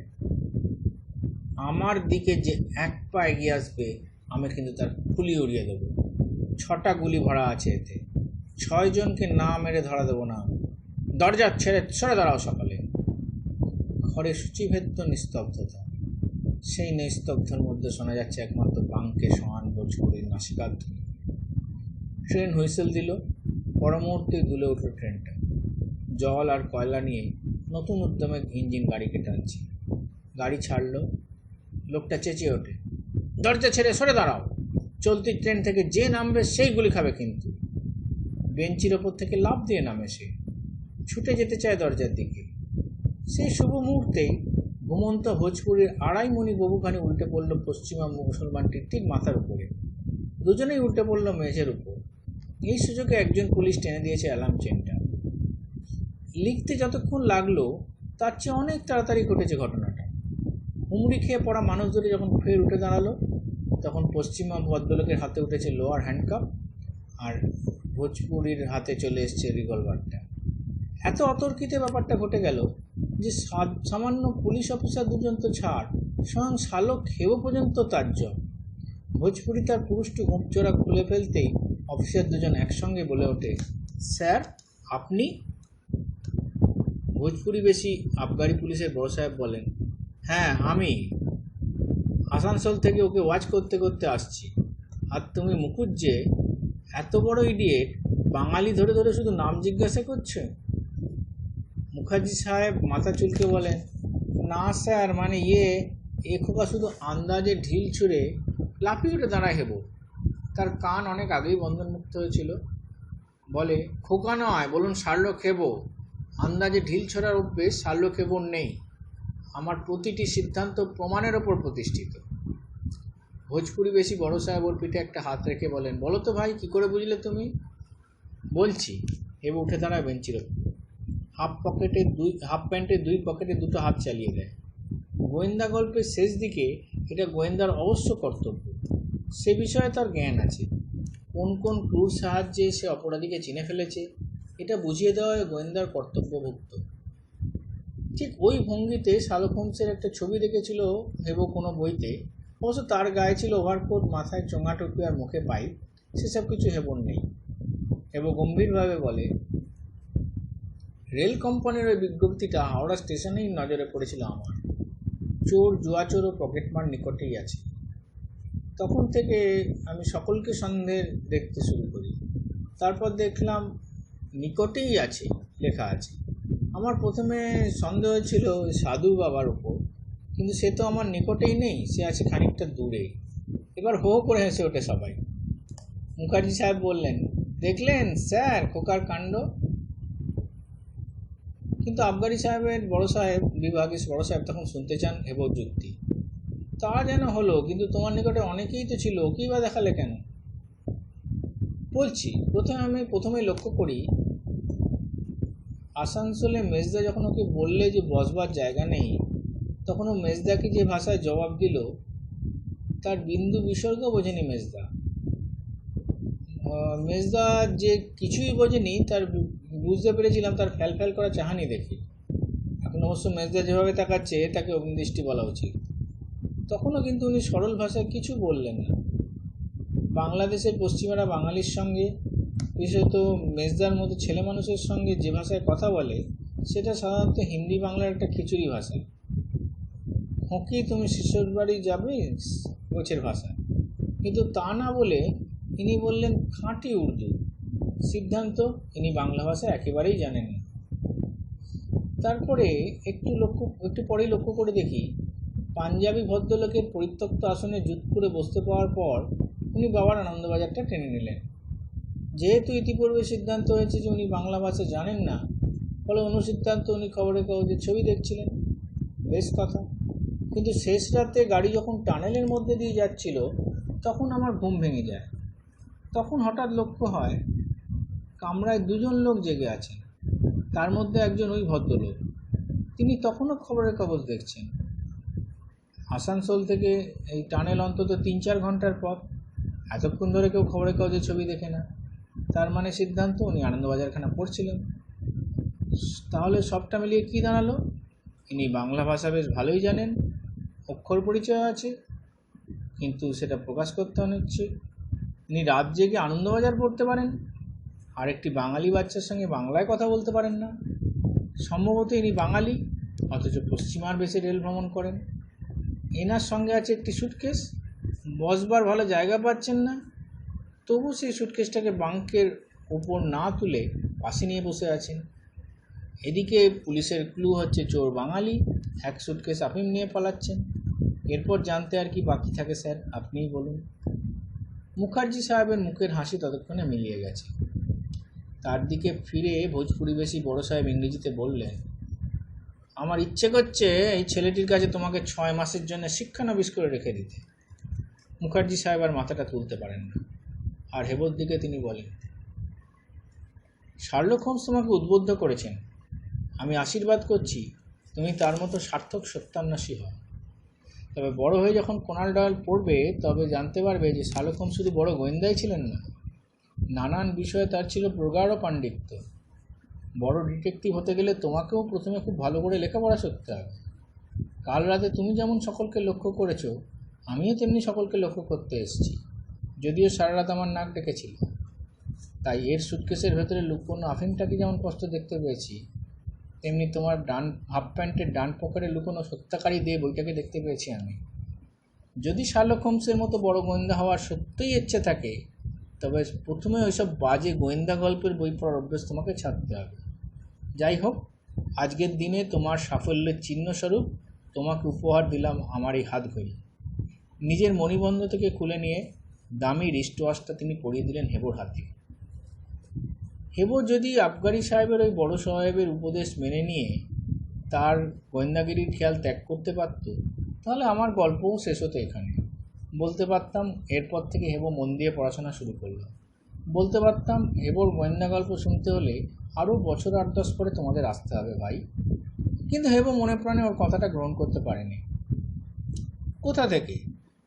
আমার দিকে যে এক পা এগিয়ে আসবে আমি কিন্তু তার খুলি উড়িয়ে দেব। 6টা গুলি ভরা আছে এতে, 6 জনকে না মেরে ধরা দেবো না। দরজা ছেড়ে সরে দাঁড়াও সকালে। ঘরে সূচিভেদ্য নিস্তব্ধতা। সেই নিস্তব্ধতার মধ্যে শোনা যাচ্ছে একমাত্র বাঙ্কে সমান ভোজপুরির নাসিকার ধ্বনি। ট্রেন হুইসেল দিল, পর মুহূর্তেই দুলে উঠল ট্রেনটা। জল আর কয়লা নিয়ে নতুন উদ্যমে ইঞ্জিন গাড়িকে টানছে। গাড়ি ছাড়ল, লোকটা চেঁচিয়ে ওঠে, দরজা ছেড়ে সরে দাঁড়াও, চলতি ট্রেন থেকে যে নামবে সেই গুলি খাবে কিন্তু। বেঞ্চির ওপর থেকে লাফ দিয়ে নামে সে, ছুটে যেতে চায় দরজার দিকে। সেই শুভ মুহূর্তেই ঘুমন্ত ভোজপুরের 2.5 মণি বহুখানি উল্টে পড়ল পশ্চিমা মুসলমানটির ঠিক মাথার উপরে। দুজনেই উল্টে পড়ল মেঝের উপর। এই সুযোগে একজন পুলিশ টেনে দিয়েছে অ্যালার্ম চেনটা। লিখতে যতক্ষণ লাগলো তার চেয়ে অনেক তাড়াতাড়ি ঘটেছে ঘটনাটা। হুমড়ি খেয়ে পড়া মানুষ ধরে যখন ফের উঠে দাঁড়ালো, তখন পশ্চিমা ভদ্রলোকের হাতে উঠেছে লোয়ার হ্যান্ডকাপ, আর ভোজপুরির হাতে চলে এসছে রিভলভারটা। এত অতর্কিতে ব্যাপারটা ঘটে গেল যে সামান্য পুলিশ অফিসার দুজন তো ছাড়, স্বয়ং শালক হেব পর্যন্ত তাজ্জব। ভোজপুরি তার পুরুষটি গোঁপচোরা খুলে ফেলতেই অফিসার দুজন একসঙ্গে বলে ওঠে, স্যার আপনি? ভোজপুরি বেশি আবগারি পুলিশের বড় সাহেব বলেন, হ্যাঁ আমি। আসানসোল থেকে ওকে ওয়াচ করতে করতে আসছি। আর তুমি মুখুজ্জে এত বড় ইডিয়েট, বাঙালি ধরে ধরে শুধু নাম জিজ্ঞাসা করছে। মুখার্জি সাহেব মাথা চুলকে বলেন, না স্যার, মানে এ খোকা শুধু আন্দাজে ঢিল ছুঁড়ে লাফিয়ে উঠে দাঁড়ায় হেব। তার কান অনেক আগেই বন্ধনমুক্ত হয়েছিল। বলে, খোকা নয়, বলুন শার্লক হেব। আন্দাজে ঢিল ছোড়ার অভ্যেস শার্লক হেবর নেই। আমার প্রতিটি সিদ্ধান্ত প্রমাণের ওপর প্রতিষ্ঠিত। ভোজপুরি বেশি বড় সাহেব ওর পিঠে একটা হাত রেখে বলেন, বলো তো ভাই, কি করে বুঝলে তুমি? বলছি। হেবু উঠে দাঁড়ায় বেঞ্চির ওপর। হাফ প্যান্টের দুই পকেটে দুটো হাত চালিয়ে দেয়। গোয়েন্দা গল্পের শেষ দিকে এটা গোয়েন্দার অবশ্য কর্তব্য। সে বিষয়ে তার জ্ঞান আছে। কোন কোন ক্লুর সাহায্যে সে অপরাধীকে চিনে ফেলেছে, এটা বুঝিয়ে দেওয়া গোয়েন্দার কর্তব্যভুক্ত। ঠিক ওই ভঙ্গিতে শার্লক হোমসের একটা ছবি দেখেছিল হেবো কোনো বইতে। অবশ্য তার গায়ে ছিল ওভারকোট, মাথায় চোঙা টুপি আর মুখে পাইপ। সেসব কিছু হেবোর নেই। হেবো গম্ভীরভাবে বলে, রেল কোম্পানির ওই বিজ্ঞপ্তিটা হাওড়া স্টেশনেই নজরে পড়েছিল আমার। চোর, জুয়াচোর ও পকেটমার নিকটেই আছে। তখন থেকে আমি সকলকে সন্দেহ দেখতে শুরু করি। তারপর দেখলাম নিকটেই আছে লেখা আছে। আমার প্রথমে সন্দেহ ছিল সাধু বাবার উপর, কিন্তু সে তো আমার নিকটেই নেই, সে আছে খানিকটা দূরে। এবার হো করে হেসে ওঠে সবাই। মুখার্জি সাহেব বললেন, দেখলেন স্যার খোকার কাণ্ড? কিন্তু আবগারি সাহেবের বিভাগের বড় সাহেব তখন শুনতে চান হেবোর যুক্তি। তা যেন হলো, কিন্তু তোমার নিকটে অনেকেই তো ছিল, কী বা দেখালে কেন? বলছি, প্রথমে লক্ষ্য করি, আসানসোলে মেজদা যখন ওকে বললে যে বসবার জায়গা নেই, তখন ও মেজদাকে যে ভাষায় জবাব দিল, তার বিন্দু বিসর্গ বোঝেনি মেজদা। মেজদা যে কিছুই বোঝেনি তার বুঝতে পেরেছিলাম তার ফ্যাল করা চাহানি দেখে। এখন অবশ্য মেজদা যেভাবে তাকাচ্ছে তাকে অগ্নিদৃষ্টি বলা উচিত। তখনও কিন্তু উনি সরল ভাষায় কিছু বললেন না। বাংলাদেশের পশ্চিমারা বাঙালির সঙ্গে, বিশেষত মেজদার মতো ছেলে মানুষের সঙ্গে যে ভাষায় কথা বলে, সেটা সাধারণত হিন্দি বাংলার একটা খিচুড়ি ভাষা। খোঁকি, তুমি শিশুর বাড়ি যাবে, গোছের ভাষা। কিন্তু তা না বলে ইনি বললেন খাঁটি উর্দু। সিদ্ধান্ত, ইনি বাংলা ভাষা একেবারেই জানেন না। তারপরে একটু পরেই লক্ষ্য করে দেখি, পাঞ্জাবি ভদ্রলোকের পরিত্যক্ত আসনে জুত করে বসতে পাওয়ার পর উনি বাবার আনন্দবাজারটা টেনে নিলেন। যেহেতু ইতিপূর্বে সিদ্ধান্ত হয়েছে যে উনি বাংলা ভাষা জানেন না, ফলে অনুসিদ্ধান্ত উনি খবরের কাগজের ছবি দেখছিলেন। বেশ কথা। কিন্তু শেষ রাতে গাড়ি যখন টানেলের মধ্যে দিয়ে যাচ্ছিল, তখন আমার ঘুম ভেঙে যায়। তখন হঠাৎ লক্ষ্য হয় কামরায় দুজন লোক জেগে আছেন। তার মধ্যে একজন ওই ভদ্রলোক। তিনি তখনও খবরের কাগজ দেখছেন। আসানসোল থেকে এই টানেল অন্তত 3-4 ঘন্টার পথ। এতক্ষণ ধরে কেউ খবরের কাগজের ছবি দেখে না। তার মানে সিদ্ধান্ত, উনি আনন্দবাজারখানা পড়ছিলেন। তাহলে সবটা মিলিয়ে কী দাঁড়ালো? ইনি বাংলা ভাষা বেশ ভালোই জানেন, অক্ষর পরিচয় আছে, কিন্তু সেটা প্রকাশ করতে হচ্ছে। ইনি রাত জেগে আনন্দবাজার পড়তে পারেন, আর একটি বাঙালি বাচ্চার সঙ্গে বাংলায় কথা বলতে পারেন না। সম্ভবত ইনি বাঙালি, অথচ পশ্চিমার বেশে রেল ভ্রমণ করেন। এনার সঙ্গে আছে একটি সুটকেস, বসবার ভালো জায়গা পাচ্ছেন না, তবু সেই সুটকেসটাকে বাঙ্কের ওপর না তুলে পাশে নিয়ে বসে আছেন। এদিকে পুলিশের ক্লু হচ্ছে চোর বাঙালি, এক সুটকেস আফিম নিয়ে পালাচ্ছেন। এরপর জানতে আর কি বাকি থাকে স্যার, আপনিই বলুন। মুখার্জি সাহেবের মুখের হাসি ততক্ষণে মিলিয়ে গেছে। তার দিকে ফিরে ভোজপুরিবেশী বড় সাহেব ইংরেজিতে বললেন, আমার ইচ্ছে করছে এই ছেলেটির কাছে তোমাকে 6 মাসের জন্য শিক্ষানবিশ করে রেখে দিতে। মুখার্জি সাহেব আর মাথাটা তুলতে পারেন না। আর হেবোর দিকে তিনি বলেন, শার্লক হোমস তোমাকে উদ্বুদ্ধ করেছেন। আমি আশীর্বাদ করছি তুমি তার মতো সার্থক সত্যান্বেষী হও। তবে বড় হয়ে যখন কোনান ডয়েল পড়বে, তবে জানতে পারবে যে শার্লক হোমস শুধু বড় গোয়েন্দাই ছিলেন না, নানান বিষয়ে তার ছিল প্রগাঢ় পাণ্ডিত্য। বড় ডিটেকটিভ হতে গেলে তোমাকেও প্রথমে খুব ভালো করে লেখাপড়া শিখতে হবে। কাল রাতে তুমি যেমন সকলকে লক্ষ্য করেছো, আমিও তেমনি সকলকে লক্ষ্য করতে এসেছি, যদিও সারা রাত আমার নাক ডেকেছিল। তাই এর সুটকেসের ভেতরে লুকোনো আফিমটাকে যেমন কষ্ট দেখতে পেয়েছি, তেমনি তোমার হাফ প্যান্টের ডান পকেটে লুকোনো সত্যাকারী দিয়ে বইটাকে দেখতে পেয়েছি আমি। যদি শার্লক হোমসের মতো বড় গোয়েন্দা হওয়ার সত্যিই ইচ্ছে থাকে, তবে প্রথমে ওইসব বাজে গোয়েন্দা গল্পের বই পড়ার অভ্যেস তোমাকে ছাড়তে হবে। যাই হোক, আজকের দিনে তোমার সাফল্যের চিহ্নস্বরূপ তোমাকে উপহার দিলাম আমার এই হাত ঘড়ি। নিজের মণিবন্ধ থেকে খুলে নিয়ে দামি রিস্টওয়াচটা তিনি পরিয়ে দিলেন হেবোর হাতে। হেবো যদি আবগারি সাহেবের ওই বড় সাহেবের উপদেশ মেনে নিয়ে তার গোয়েন্দাগিরির খেয়াল ত্যাগ করতে পারত, তাহলে আমার গল্পও শেষ হতো এখানে। বলতে পারতাম এরপর থেকে হেবো মন দিয়ে পড়াশোনা শুরু করলো। বলতে পারতাম হেবোর গোয়েন্দা গল্প শুনতে হলে আরও বছর 8-10 পরে তোমাদের আসতে হবে ভাই। কিন্তু হেবো মনে প্রাণে ওর কথাটা গ্রহণ করতে পারেনি। কোথা থেকে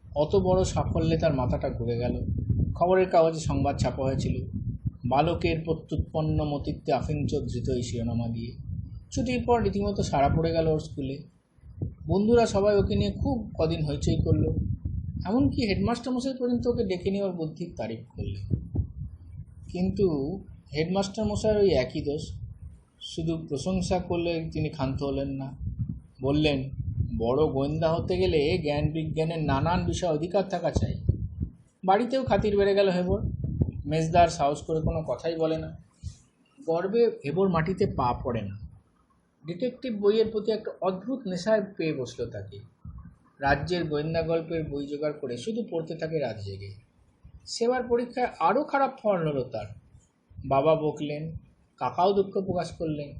অত বড় সাফল্যে তার মাথাটা ঘুরে গেল। খবরের কাগজে সংবাদ ছাপা হয়েছিল, বালকের প্রত্যুৎপন্ন মতিত্বে আফিংচোর ধৃত, এই শিরোনামা দিয়ে। ছুটির পর রীতিমতো সাড়া পড়ে গেল ওর স্কুলে। বন্ধুরা সবাই ওকে নিয়ে খুব কদিন হইচই করলো, এমনকি হেডমাস্টার মশাই পর্যন্ত ওকে ডেকে নিয়ে ওর বুদ্ধির তারিফ করলেন। কিন্তু হেডমাস্টার মশাই ওই একই দোষ, শুধু প্রশংসা করলে তিনি ক্ষান্ত হলেন না। বললেন, বড় গোয়েন্দা হতে গেলে জ্ঞান বিজ্ঞানের নানান বিষয় অধিকার থাকা চাই। বাড়িতেও খাতির বেড়ে গেল হেবোর। মেজদার সাহস করে কোনো কথাই বলে না। গর্বে হেবোর মাটিতে পা পড়ে না। ডিটেকটিভ বইয়ের প্রতি একটা অদ্ভুত নেশায় পেয়ে বসলো তাকে। রাজ্যের গোয়েন্দা গল্পের বই জোগাড় করে শুধু পড়তে থাকে রাত জেগে। সেবার পরীক্ষায় আরও খারাপ ফল হলো তার। বাবা বকলেন, কাকাও দুঃখ প্রকাশ করলেন,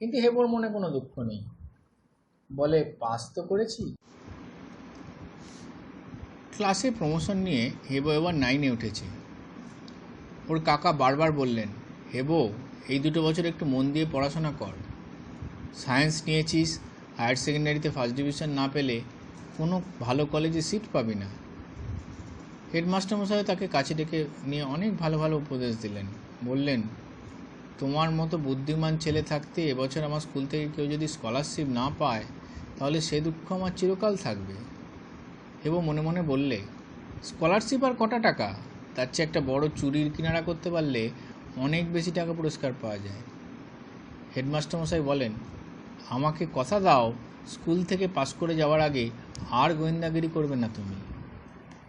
কিন্তু হেবোর মনে কোনো দুঃখ নেই। বলে, পাস তো করেছি। ক্লাসে প্রমোশন নিয়ে হেবো এবার 9-এ উঠেছে। ওর কাকা বারবার বললেন, হেবো এই 2 বছর একটু মন দিয়ে পড়াশোনা কর। সায়েন্স নিয়েছিস, হায়ার সেকেন্ডারিতে ফার্স্ট ডিভিশন না পেলে কোনো ভালো কলেজে সিট পাবি না। হেডমাস্টার মশাই তাকে কাছে ডেকে নিয়ে অনেক ভালো ভালো উপদেশ দিলেন। বললেন, তোমার মতো বুদ্ধিমান ছেলে থাকতে এবছর আমার স্কুল থেকে কেউ যদি স্কলারশিপ না পায় তাহলে সে দুঃখ আমার চিরকাল থাকবে। হেবো মনে মনে বললে, স্কলারশিপ আর কটা টাকা, তার চেয়ে একটা বড় চুরির কিনারা করতে পারলে অনেক বেশি টাকা পুরস্কার পাওয়া যায়। হেডমাস্টার মশাই বলেন, আমাকে কথা দাও স্কুল থেকে পাস করে যাওয়ার আগে আর গোয়েন্দাগিরি করবে না তুমি।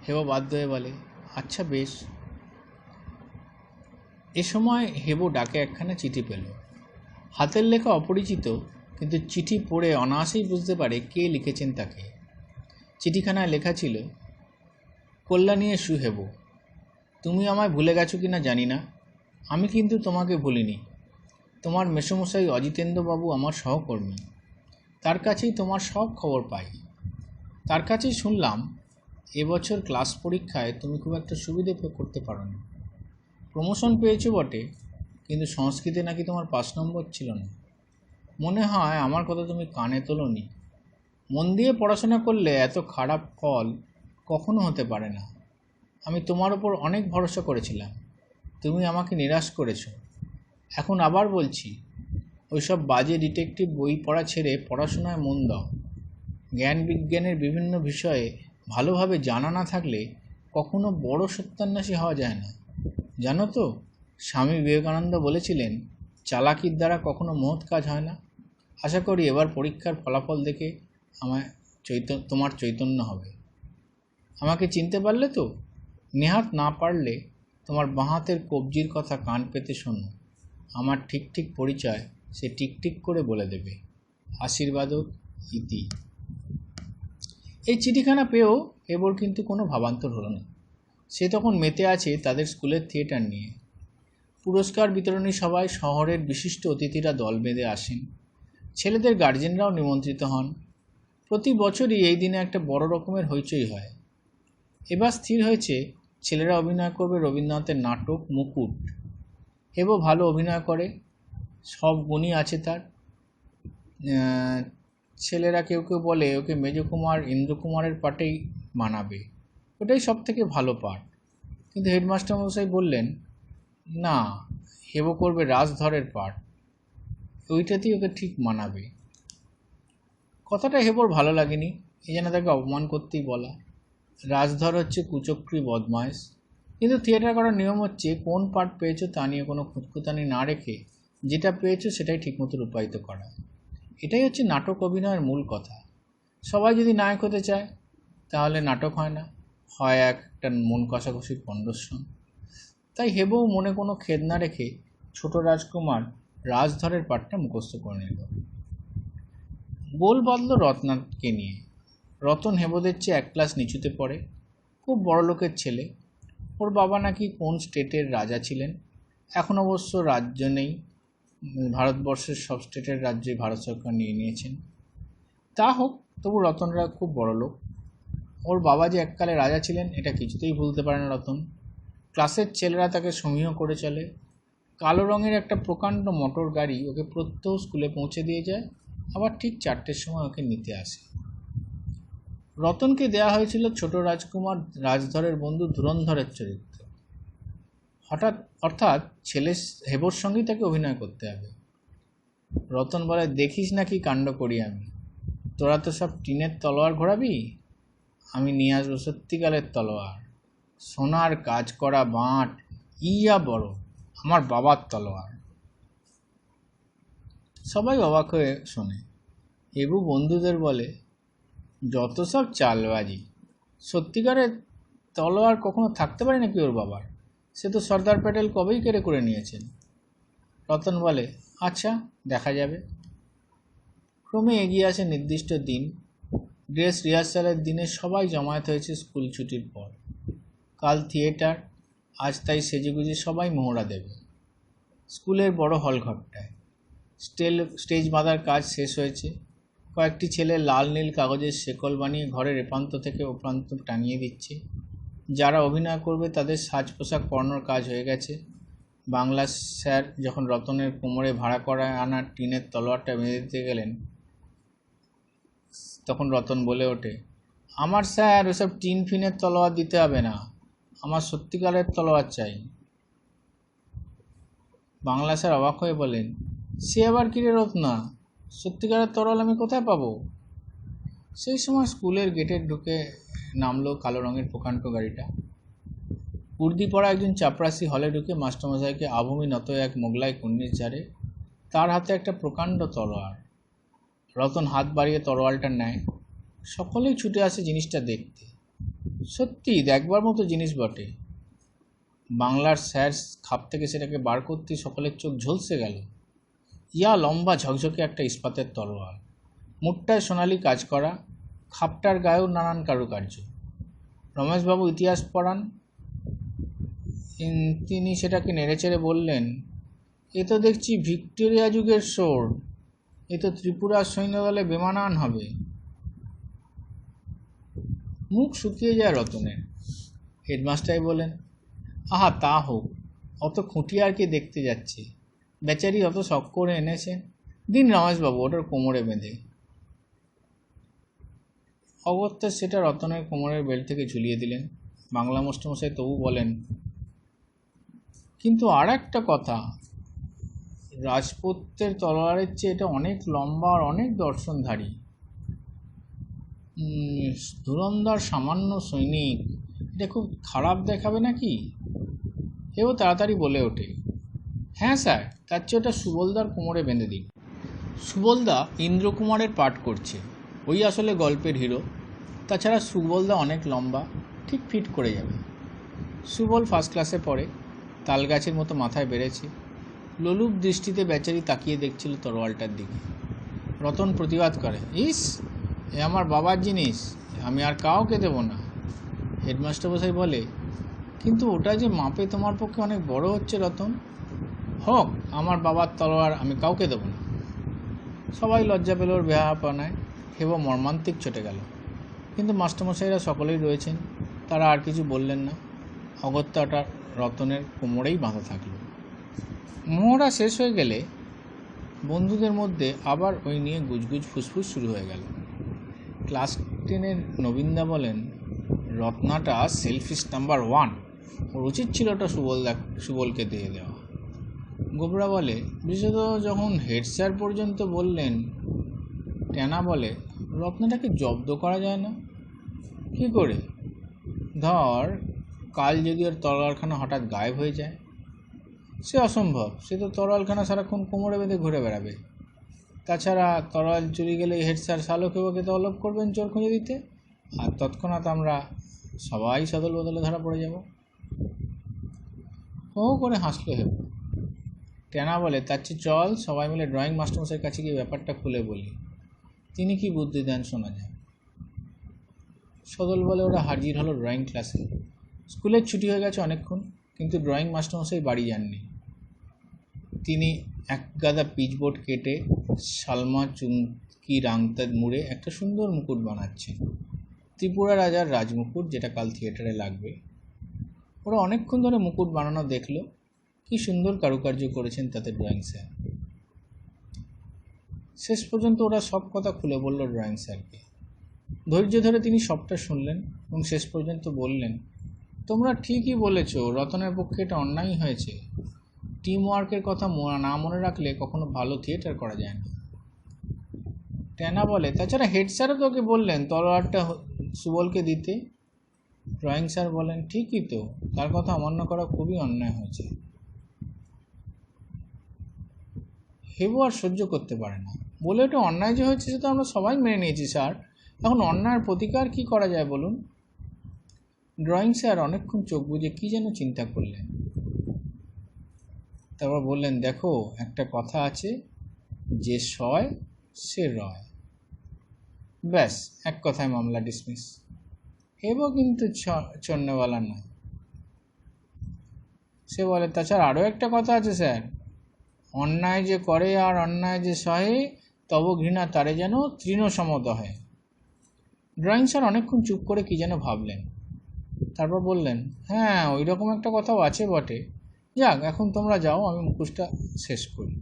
হেবো বাধ্য হয়ে বলে, আচ্ছা বেশ। এ সময় হেবো ডাকে একখানা চিঠি পেল। হাতের লেখা অপরিচিত, কিন্তু চিঠি পড়ে অনায়াসেই বুঝতে পারে কে লিখেছেন তাকে। চিঠিখানায় লেখা ছিল, কল্যাণী এসু হেবো, তুমি আমায় ভুলে গেছো কি না জানি না, আমি কিন্তু তোমাকে ভুলিনি। তোমার মেসোমশাই অজিতেন্দ্রবাবু আমার সহকর্মী, তার কাছেই তোমার সব খবর পাই। তার কাছেই শুনলাম এবছর ক্লাস পরীক্ষায় তুমি খুব একটা সুবিধে করতে পারো না। প্রমোশন পেয়েছো বটে, কিন্তু সংস্কৃতে নাকি তোমার 5 নম্বর ছিল না। মনে হয় আমার কথা তুমি কানে তোলোনি। মন দিয়ে পড়াশোনা করলে এত খারাপ ফল কখনো হতে পারে না। আমি তোমার ওপর অনেক ভরসা করেছিলাম, তুমি আমাকে নিরাশ করেছো। এখন আবার বলছি, ওইসব বাজে ডিটেকটিভ বই পড়া ছেড়ে পড়াশোনায় মন দাও। জ্ঞান বিজ্ঞানের বিভিন্ন বিষয়ে ভালোভাবে জানা না থাকলে কখনো বড় সত্যান্বেষী হওয়া যায় না। জানো তো, স্বামী বিবেকানন্দ বলেছিলেন, চালাকির দ্বারা কখনো মহৎ কাজ হয় না। আশা করি এবার পরীক্ষার ফলাফল দেখে আমায় তোমার চৈতন্য হবে। আমাকে চিনতে পারলে তো? নেহাত না পারলে তোমার বাঁ হাতের কবজির কথা কান পেতে শোনো। আমার ঠিক ঠিক পরিচয় সে টিক টিক করে বলে দেবে। আশীর্বাদক, ইতি। এই চিঠিখানা পেয়েও হেবোর কিন্তু কোনো ভাবান্তর হলো না। সে তখন মেতে আছে তাদের স্কুলের থিয়েটার নিয়ে। পুরস্কার বিতরণী সভায় শহরের বিশিষ্ট অতিথিরা দল বেঁধে আসেন। ছেলেদের গার্জেনরাও নিমন্ত্রিত হন। প্রতি বছরই এই দিনে একটা বড় রকমের হইচই হয়। এবার স্থির হয়েছে ছেলেরা অভিনয় করবে রবীন্দ্রনাথের নাটক মুকুট। হেবো ভালো অভিনয় করে, সব গুণই আছে তার। ছেলেরা কেউ কেউ বলে ওকে মেজকুমার ইন্দ্রকুমারের পাটেই মানাবে, ওটাই সব থেকে ভালো পাঠ। কিন্তু হেডমাস্টার মশাই বললেন, না, হেবো করবে রাজধরের পাঠ, ওইটাতেই ওকে ঠিক মানাবে। কথাটা হেবোর ভালো লাগেনি, এই যেন তাকে অপমান করতেই বলা। রাজধর হচ্ছে কুচক্রী বদমাইশ, কিন্তু থিয়েটার করার নিয়ম হচ্ছে কোন পাঠ পেয়েছো তা নিয়ে কোনো খুঁতখুঁতানি না রেখে যেটা পেয়েছো সেটাই ঠিকমতো রূপায়িত করা। এটাই হচ্ছে নাটক অভিনয়ের মূল কথা। সবাই যদি নায়ক হতে চায় তাহলে নাটক হয় না, হয় একটা মন কষাকষির কণ্ডস্বন। তাই হেবো মনে কোনো খেদ না রেখে ছোট রাজকুমার রাজধরের পাঠটা মুখস্থ করে নিল। গোল বাঁধল রত্নাকে নিয়ে। রতন হেবোদের চেয়ে 1 ক্লাস নিচুতে পড়ে, খুব বড় লোকের ছেলে। ওর বাবা নাকি কোন স্টেটের রাজা ছিলেন। এখন অবশ্য রাজ্য নেই, ভারতবর্ষের সব স্টেটের রাজ্যই ভারত সরকার নিয়ে নিয়েছেন। তা হোক, তবু রতনরা খুব বড় লোক। ওর বাবা যে এককালে রাজা ছিলেন এটা কিছুতেই ভুলতে পারে না রতন। ক্লাসের ছেলেরা তাকে সমীহ করে চলে। কালো রঙের একটা প্রকাণ্ড মোটর গাড়ি ওকে প্রত্যহ স্কুলে পৌঁছে দিয়ে যায়, আবার ঠিক 4টের সময় ওকে নিতে আসে। রতনকে দেয়া হয়েছিল ছোট রাজকুমার রাজধরের বন্ধু ধুরন্ধরের চরিত্র। অর্থাৎ ছেলে হেবর সঙ্গেই তাকে অভিনয় করতে হবে। রতন বলে, দেখিস না কি কাণ্ড করি আমি। তোরা তো সব টিনের তলোয়ার ঘোরাবি, আমি নিয়ে আসবো সত্যিকারের তলোয়ার, সোনার কাজ করা বাঁট, ইয়া বড়, আমার বাবার তলোয়ার। সবাই অবাক হয়ে শোনে। এবু বন্ধুদের বলে, যত সব চালবাজি, সত্যিকারের তলোয়ার কখনো থাকতে পারে নাকি ওর বাবার? সে তো সর্দার প্যাটেল কবেই কেড়ে করে নিয়েছেন। রতন বলে, আচ্ছা দেখা যাবে। ক্রমে এগিয়ে আসে নির্দিষ্ট দিন। ড্রেস রিহার্সালের দিনে সবাই জমায়েত হয়েছে স্কুল ছুটির পর। কাল থিয়েটার, আজ তাই সেজেগুজে সবাই মহড়া দেবে স্কুলের বড় হলঘরটায়। স্টেজ বাঁধার কাজ শেষ হয়েছে। কয়েকটি ছেলে লাল নীল কাগজের শেকল বানিয়ে ঘরের এপ্রান্ত থেকে ওপ্রান্ত টাঙিয়ে দিচ্ছে। যারা অভিনয় করবে তাদের সাজ পোশাক পরানোর কাজ হয়ে গেছে। বাংলা স্যার যখন রতনের কোমরে ভাড়া করা আনা টিনের তলোয়ারটা বেঁধে দিতে গেলেন, তখন রতন বলে ওঠে, আমার স্যার ওসব টিন ফিনের তলোয়ার দিতে হবে না, আমার সত্যিকারের তলোয়ার চাই। বাংলা স্যার অবাক হয়ে বলেন, সে আবার কিরে রত্না, সত্যিকারের তরোয়াল আমি কোথায় পাবো? সেই সময় স্কুলের গেটে ঢুকে নামলো কালো রঙের প্রকাণ্ড গাড়িটা। উর্দি পড়া একজন চাপরাশি হলে ঢুকে মাস্টারমশাইকে আভূমি নত এক মোগলাই কন্যির ঝাড়ে। তার হাতে একটা প্রকাণ্ড তলোয়ার। রতন হাত বাড়িয়ে তরোয়ালটা নেয়। সকলেই ছুটে আসে জিনিসটা দেখতে। সত্যি দেখবার মতো জিনিস বটে। বাংলার স্যার খাপ থেকে সেটাকে বার করতেই সকলের চোখ ঝলসে গেল। ইয়া লম্বা ঝকঝকে একটা ইস্পাতের তলোয়ার, মুখটায় সোনালি কাজ করা, খাপটার গায়েও নানান কারুকার্য। রমেশবাবু ইতিহাস পড়ান, তিনি সেটাকে নেড়েচেড়ে বললেন, এ তো দেখছি ভিক্টোরিয়া যুগের সোর্ড, এ তো ত্রিপুরার সৈন্যদলে বেমানান হবে। মুখ শুকিয়ে যায় রতনের। হেডমাস্টার বলেন, আহা তা হোক, অত খুঁটি আর কি দেখতে যাচ্ছে, বেচারি অত শখ করে এনেছেন, দিন রমেশবাবু ওটার কোমরে বেঁধে। অগত্যা সেটা রতনের কোমরের বেল্ট থেকে ঝুলিয়ে দিলেন। বাংলা মাস্টারমশাই তবু বলেন, কিন্তু আর একটা কথা, রাজপুতের তলোয়ারের চেয়ে এটা অনেক লম্বা আর অনেক দর্শনধারী। ধুরন্ধর সামান্য সৈনিক, এটা খুব খারাপ দেখাবে নাকি? এও তাড়াতাড়ি বলে ওঠে, হ্যাঁ স্যার, তার চেয়ে ওটা সুবলদার কোমরে বেঁধে দিন। সুবলদা ইন্দ্রকুমারের পাঠ করছে, ওই আসলে গল্পের হিরো। তাছাড়া সুবলদা অনেক লম্বা, ঠিক ফিট করে যাবে। সুবল ফার্স্ট ক্লাসে পড়ে, তালগাছের মতো মাথায় বেড়েছে। লোলুপ দৃষ্টিতে বেচারি তাকিয়ে দেখছিল তরোয়ালটার দিকে। রতন প্রতিবাদ করে, ইস, এ আমার বাবার জিনিস, আমি আর কাউকে দেবো না। হেডমাস্টার মশাই বলে, কিন্তু ওটা যে মাপে তোমার পক্ষে অনেক বড় হচ্ছে রতন। হোক, আমার বাবার তলোয়ার, আমি কাউকে দেবো না। সবাই লজ্জা পেল ওর বেহায়াপনায়। হেবো মর্মান্তিক চটে গেল। কিন্তু মাস্টারমশাইরা সকলেই রয়েছেন, তারা আর কিছু বললেন না। অগত্যা ওটা রতনের কোমরেই বাঁধা থাকলো। মোহরা শেষ হয়ে গেলে বন্ধুদের মধ্যে আবার ওই নিয়ে গুজগুজ ফুসফুস শুরু হয়ে গেল। ক্লাস 10-এর নবীনদা বলেন, রত্নাটা সেলফিশ নাম্বার 1, ওর উচিত ছিল ওটা সুবলকে দিয়ে দেওয়া। গোবরা বলে, বিশেষত যখন হেড স্যার পর্যন্ত বললেন। টেনা বলে, রত্নাটাকে জব্দ করা যায় না? কী করে? ধর কাল যদি ওর তলোয়ারখানা হঠাৎ গায়েব হয়ে যায়, সে অসম্ভব। সে তো তরোয়ালখানা সারাক্ষণ কোমরে বেঁধে ঘুরে বেড়াবে। তাছাড়া তরোয়াল চুরি গেলে হেড স্যার শালকেবাকে তলব করবেন চোর খুঁজে দিতে, আর তৎক্ষণাৎ আমরা সবাই সদল বদলে ধরা পড়ে যাব। হো করে হাসলো হেবো। টেনা বলে, তার চেয়ে চল সবাই মিলে ড্রয়িং মাস্টারমশাইয়ের কাছে গিয়ে ব্যাপারটা খুলে বলি, তিনি কি বুদ্ধি দেন শোনা যায়। সদল বলে ওরা হাজির হলো ড্রয়িং ক্লাসে। স্কুলের ছুটি হয়ে গেছে অনেকক্ষণ, কিন্তু ড্রয়িং মাস্টারমশাই বাড়ি যাননি। তিনি এক গাদা পিচবোর্ড কেটে সালমা চুমকি রাংতা মুড়ে একটা সুন্দর মুকুট বানাচ্ছেন। ত্রিপুরা রাজার রাজমুকুট, যেটা কাল থিয়েটারে লাগবে। ওরা অনেকক্ষণ ধরে মুকুট বানানো দেখলো, কি সুন্দর কারুকার্য করেছেন তাতে ড্রয়িং স্যার। শেষ পর্যন্ত ওরা সব কথা খুলে বলল ড্রয়িং স্যারকে। ধৈর্য ধরে তিনি সবটা শুনলেন এবং শেষ পর্যন্ত বললেন, তোমরা ঠিকই বলেছ, রতনের পক্ষে এটা অন্যায় হয়েছে। টিম ওয়ার্কের কথা না মনে রাখলে কখনো ভালো থিয়েটার করা যায় না। ট্যানা বলে, তাছাড়া হেড স্যারও তোকে বললেন তলোয়ারটা সুবলকে দিতে। ড্রয়িং স্যার বলেন, ঠিকই তো, তার কথা অমান্য করা খুবই অন্যায় হয়েছে। হেবু আর সহ্য করতে পারে না, বলে ওটা অন্যায় যে হয়েছে সেটা আমরা সবাই মেনে নিয়েছি স্যার, এখন অন্যায়ের প্রতিকার কি করা যায় বলুন। ড্রয়িং স্যার অনেকক্ষণ চোখ বুজে কি যেন চিন্তা করলেন, তারপর বললেন, দেখো একটা কথা আছে, যে সয় সে রয়। ব্যাস, এক কথায় মামলা ডিসমিস। হেবো কিন্তু চন্নেওয়ালা নয়। সে বলে, তাছাড়া আরও একটা কথা আছে স্যার, অন্যায় যে করে আর অন্যায় যে সহে, তব ঘৃণা তারে যেন তৃণসমদহে। ড্রয়িং স্যার অনেকক্ষণ চুপ করে কি যেন ভাবলেন, তারপর বললেন, হ্যাঁ ওই রকম একটা কথাও আছে বটে। যাক, এখন তোমরা যাও, আমি মুখোশটা শেষ করি।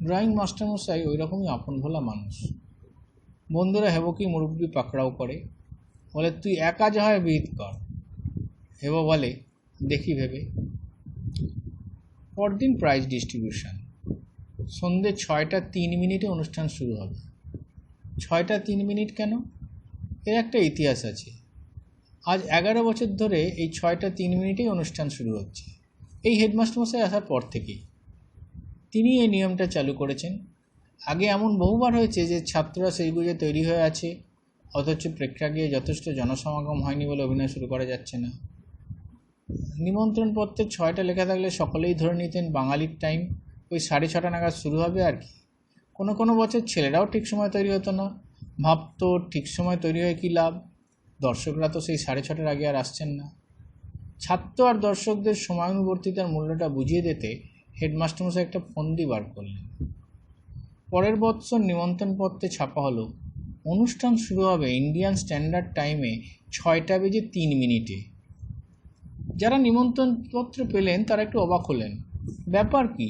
ড্রয়িং মাস্টারমশাই ওই রকমই আপন ভোলা মানুষ। বন্ধুরা হেবকি মুরব্বি পাকড়াও করে, বলে, তুই একা যা হয় বিহিত কর। হেবো বলে, দেখি ভেবে। পরদিন প্রাইজ ডিস্ট্রিবিউশন। সন্ধ্যে 6:03 অনুষ্ঠান শুরু হবে। 6:03 কেন? এর একটা ইতিহাস আছে। আজ 11 বছর ধরে এই 6:03 অনুষ্ঠান শুরু হচ্ছে, এই হেডমাস্টারমশাই আসার পর থেকেই। তিনি এই নিয়মটা চালু করেছেন। আগে এমন বহুবার হয়েছে যে ছাত্ররা সেই বুঝে তৈরি হয়ে আছে, অথচ প্রেক্ষাগৃহে যথেষ্ট জনসমাগম হয়নি বলে অভিনয় শুরু করা যাচ্ছে না। নিমন্ত্রণপত্রে 6টা লেখা থাকলে সকলেই ধরে নিতেন বাঙালির টাইম ওই 6:30 নাগাদ শুরু হবে আর কি। কোনো বছর ছেলেরাও ঠিক সময় তৈরি হতো না, ভাবতো ঠিক সময় তৈরি হয়ে কী লাভ, দর্শকরা তো সেই 6:30 আগে আর আসছেন না। ছাত্র আর দর্শকদের সময়ানুবর্তিতার মূল্যটা বুঝিয়ে দিতে হেডমাস্টারমশাই একটা ফন্দি বার করলেন। পরের বছর নিমন্ত্রণপত্রে ছাপা হলো, অনুষ্ঠান শুরু হবে ইন্ডিয়ান স্ট্যান্ডার্ড টাইমে 6:03। যারা নিমন্ত্রণপত্র পেলেন তারা একটু অবাক হলেন, ব্যাপার কি,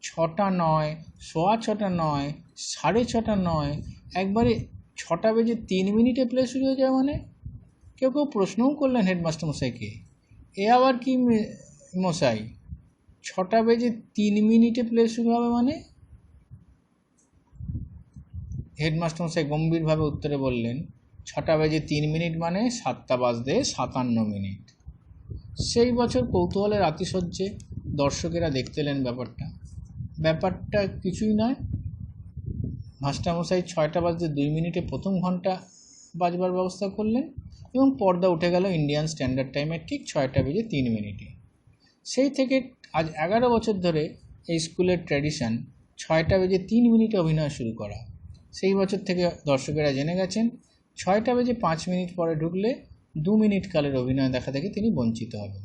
6টা নয়, 6:15 নয়, 6:30 নয়, একবারে 6:03 প্লে শুরু হয়ে যায় মানে? কেউ প্রশ্নও করলেন হেডমাস্টারমশাইকে, এ আবার কি মশাই, 6:03 প্লে শুরু হবে মানে? হেডমাস্টারমশাই গম্ভীরভাবে উত্তরে বললেন, 6:03 মানে 7:57। সেই বছর কৌতূহলের আতিশয্যে দর্শকেরা দেখতে এলেন ব্যাপারটা কিছুই নয়। মাস্টারমশাই 6:02 প্রথম ঘন্টা বাজবার ব্যবস্থা করলেন এবং পর্দা উঠে গেল ইন্ডিয়ান স্ট্যান্ডার্ড টাইমের ঠিক 6:03। সেই থেকে আজ 11 বছর ধরে এই স্কুলের ট্র্যাডিশন 6:03 অভিনয় শুরু করা। সেই বছর থেকে দর্শকেরা জেনে গেছেন 6:05 পরে ঢুকলে 2 মিনিট কালের অভিনয় দেখা থেকে তিনি বঞ্চিত হবেন।